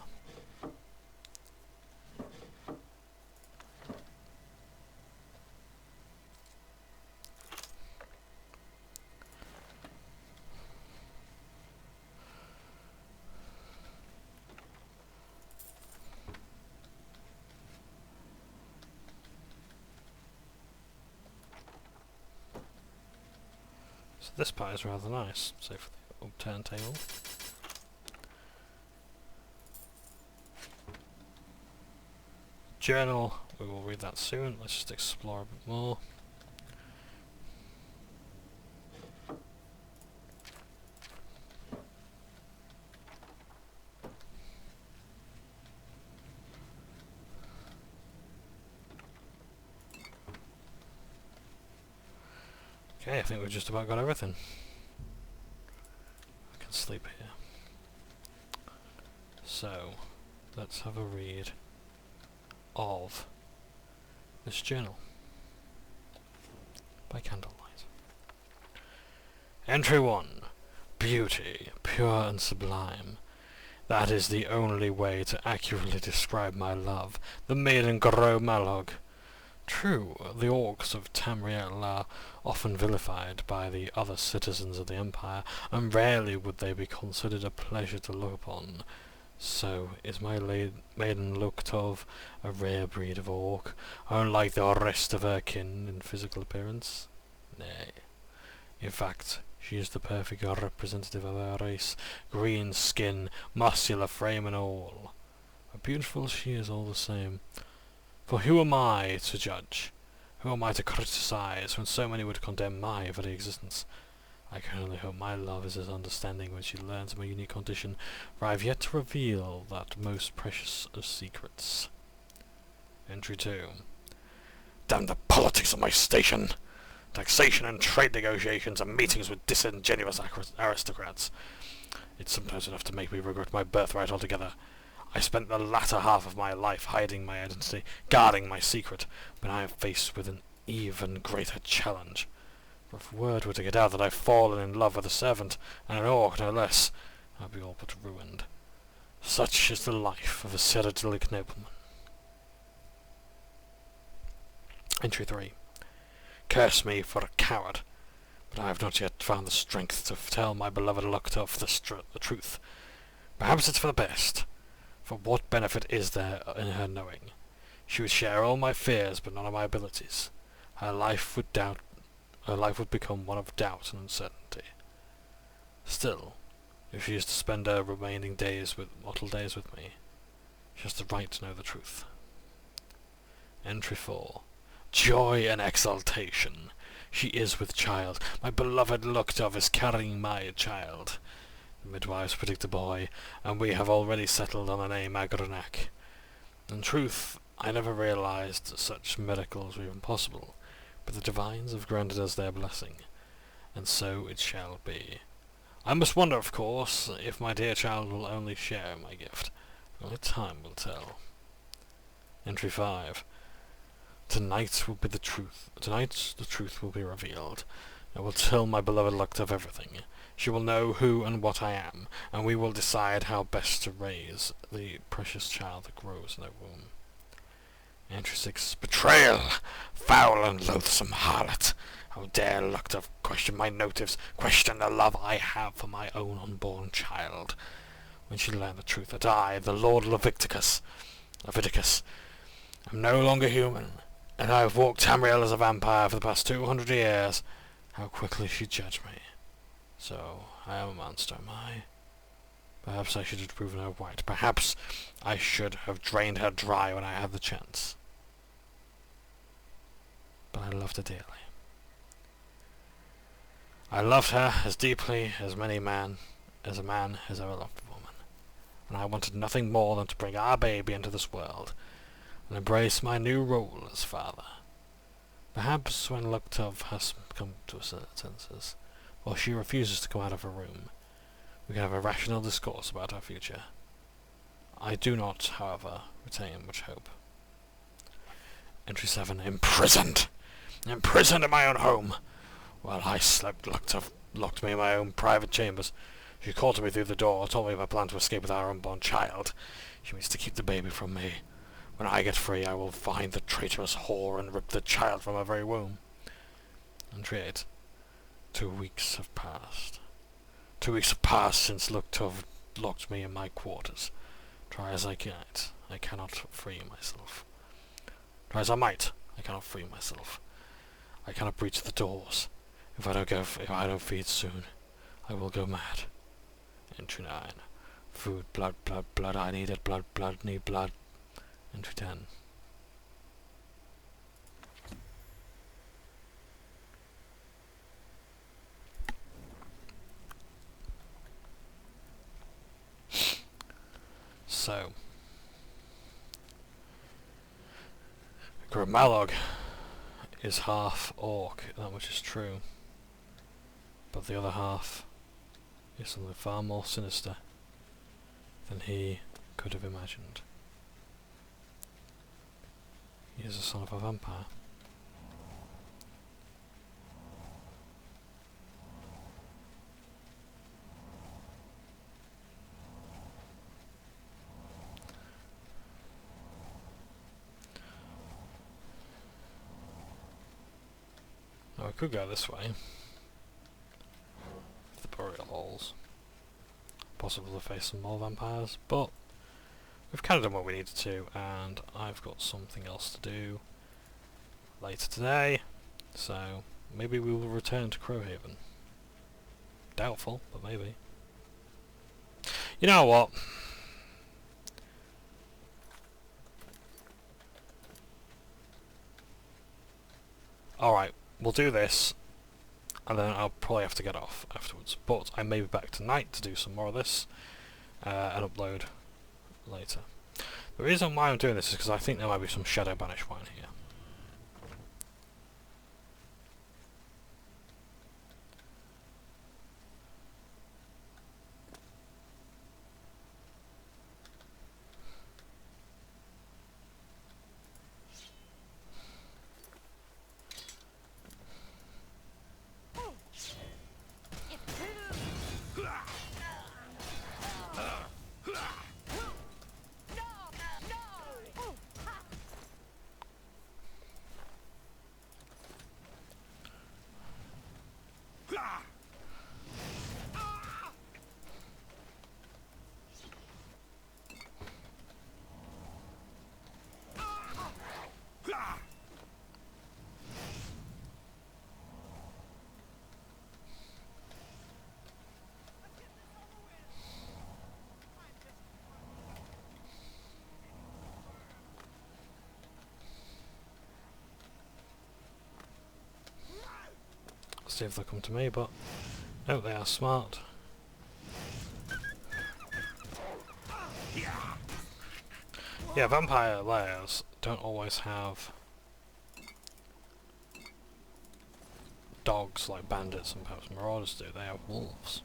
A: So this part is rather nice, say for the upturned table. Journal, we will read that soon. Let's just explore a bit more. Okay, I think we've just about got everything. I can sleep here. So, let's have a read of this journal by candlelight. Entry 1. Beauty, pure and sublime. That is the only way to accurately describe my love, the maiden Gro Malog. True, the orcs of Tamriel are often vilified by the other citizens of the Empire, and rarely would they be considered a pleasure to look upon. So is my maiden looked of a rare breed of orc, unlike the rest of her kin in physical appearance? Nay. In fact, she is the perfect representative of her race, green skin, muscular frame and all. But beautiful she is all the same. For who am I to judge? Who am I to criticize when so many would condemn my very existence? I can only hope my love is as understanding when she learns my unique condition, for I have yet to reveal that most precious of secrets. Entry 2. Damn the politics of my station! Taxation and trade negotiations and meetings with disingenuous aristocrats. It's sometimes enough to make me regret my birthright altogether. I spent the latter half of my life hiding my identity, guarding my secret, but I am faced with an even greater challenge. For if word were to get out that I've fallen in love with a servant, and an orc no less, I'd be all but ruined. Such is the life of a Citadelic nobleman. Entry 3. Curse me for a coward, but I have not yet found the strength to tell my beloved Luctov the truth. Perhaps it's for the best, for what benefit is there in her knowing? She would share all my fears, but none of my abilities. Her life would become one of doubt and uncertainty. Still, if she is to spend her remaining mortal days with me, she has the right to know the truth. Entry 4. Joy and exultation. She is with child. My beloved Luctov is carrying my child. The midwives predict a boy, and we have already settled on the name Agronak. In truth, I never realized such miracles were even possible, but the divines have granted us their blessing, and so it shall be. I must wonder, of course, if my dear child will only share my gift. Only time will tell. Entry 5. Tonight the truth will be revealed. I will tell my beloved Luctov everything. She will know who and what I am, and we will decide how best to raise the precious child that grows in her womb. Entry 6. Betrayal! Foul and loathsome harlot! How dare Luctov question my motives, question the love I have for my own unborn child? When she learned the truth that I, the Lord Leviticus, am no longer human, and I have walked Tamriel as a vampire for the past 200 years, how quickly she'd judge me. So, I am a monster, am I? Perhaps I should have proven her right. Perhaps I should have drained her dry when I had the chance. But I loved her dearly. I loved her as deeply as a man has ever loved a woman, and I wanted nothing more than to bring our baby into this world and embrace my new role as father. Perhaps when Luctov has come to his senses, or she refuses to come out of her room, we can have a rational discourse about our future. I do not, however, retain much hope. Entry 7. Imprisoned! Imprisoned in my own home! While I slept, Luctov locked me in my own private chambers. She called to me through the door, told me of her plan to escape with our unborn child. She means to keep the baby from me. When I get free, I will find the traitorous whore and rip the child from her very womb. Entry 8. 2 weeks have passed. 2 weeks have passed since Luctov locked me in my quarters. Try as I might, I cannot free myself. Try as I might, I cannot free myself. I cannot breach the doors. If I don't feed soon, I will go mad. Entry 9. Food, blood, blood, blood, I need it, blood, blood, need blood. Entry 10. So, Gro Malog is half orc, that much is true. But the other half is something far more sinister than he could have imagined. He is the son of a vampire. Now we could go this way. The burial halls. Possibly face some more vampires, but we've kind of done what we needed to, and I've got something else to do later today, so maybe we will return to Crowhaven. Doubtful, but maybe. You know what? Alright, we'll do this, and then I'll probably have to get off afterwards, but I may be back tonight to do some more of this, and upload later. The reason why I'm doing this is because I think there might be some Shadow Banish wine here. See if they come to me, but no, they are smart. Yeah, vampire lairs don't always have dogs like bandits and perhaps marauders do, they have wolves.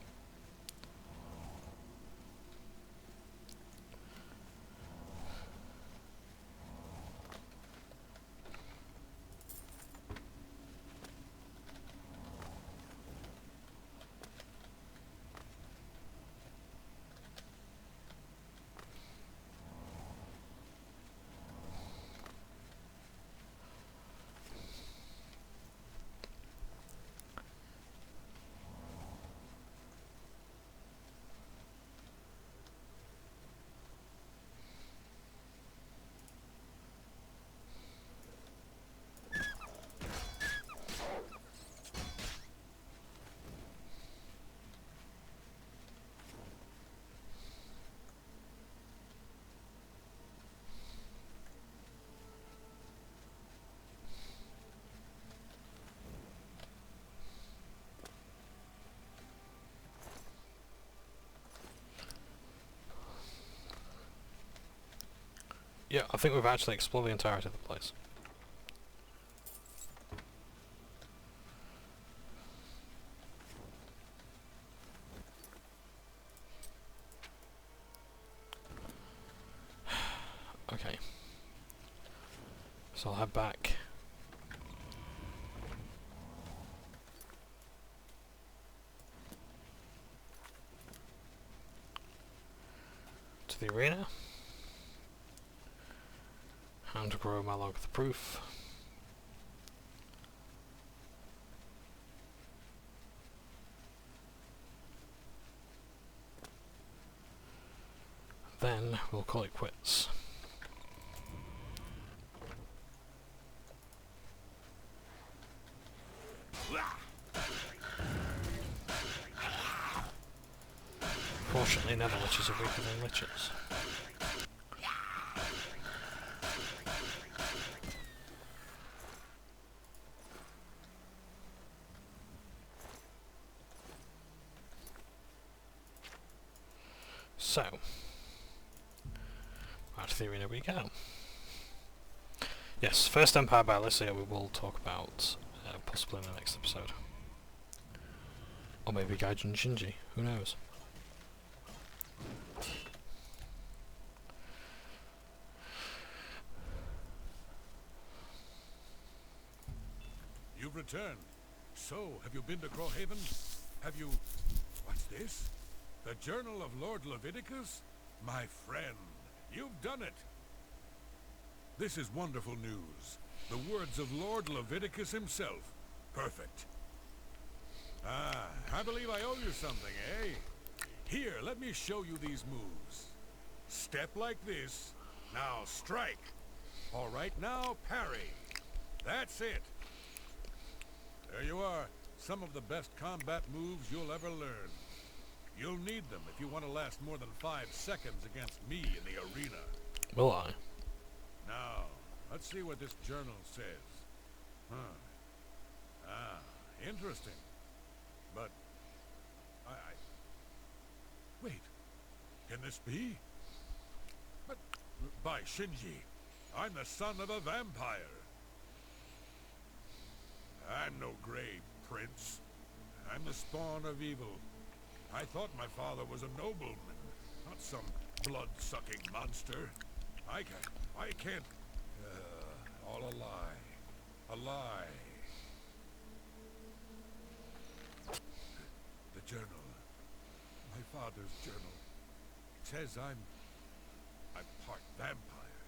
A: Yeah, I think we've actually explored the entirety of the place. Okay. So I'll head back. To the arena. And to grow my log of the proof. Then we'll call it quits. Fortunately, nether liches are weaker than liches. So, back to the arena we go. Yes, First Empire by Alicia we will talk about possibly in the next episode. Or maybe Gaijin Shinji, who knows?
C: You've returned. So, have you been to Crowhaven? Have you... What's this? The Journal of Lord Leviticus? My friend, you've done it. This is wonderful news. The words of Lord Leviticus himself. Perfect. Ah, I believe I owe you something, eh? Here, let me show you these moves. Step like this. Now strike. All right, now parry. That's it. There you are. Some of the best combat moves you'll ever learn. You'll need them if you want to last more than 5 seconds against me in the arena.
A: Will I?
C: Now, let's see what this journal says. Huh. Ah, interesting. But, Wait. Can this be? But, by Shinji, I'm the son of a vampire. I'm no gray prince. I'm the spawn of evil. I thought my father was a nobleman, not some blood-sucking monster. I can't... all a lie. A lie. The journal. My father's journal. It says I'm part vampire.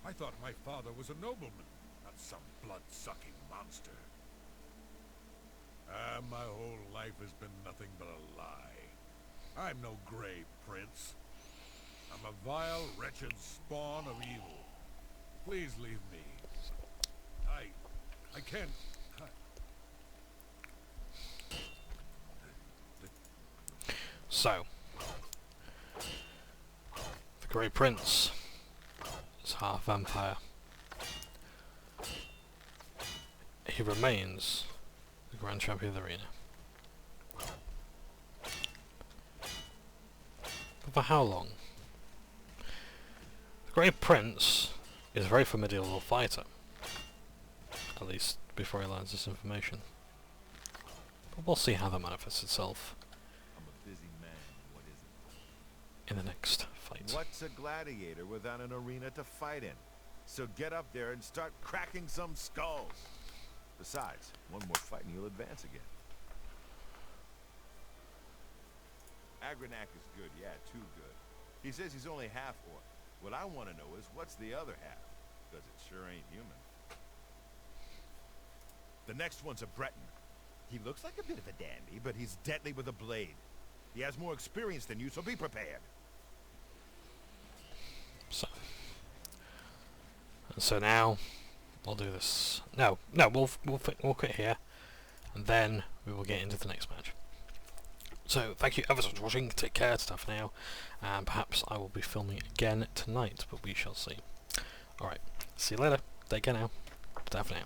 C: I thought my father was a nobleman, not some blood-sucking monster. My whole life has been nothing but a lie. I'm no gray prince. I'm a vile, wretched spawn of evil. Please leave me. I can't...
A: So, the Grey Prince is half vampire. He remains the Grand Champion of the arena. But for how long? The Grey Prince is a very formidable fighter. At least before he learns this information. But we'll see how that manifests itself
E: I'm a busy man, what is it?
A: in the next fight.
E: What's a gladiator without an arena to fight in? So get up there and start cracking some skulls. Besides, one more fight and you'll advance again. Agranak is good, yeah, too good. He says he's only half orc. What I want to know is, what's the other half? Because it sure ain't human. The next one's a Breton. He looks like a bit of a dandy, but he's deadly with a blade. He has more experience than you, so be prepared.
A: So now we'll do this. No, we'll quit here, and then we will get into the next match. So thank you ever so much for watching. Take care, stuff for now, and perhaps I will be filming again tonight, but we shall see. All right, see you later. Take care now. Ta for now.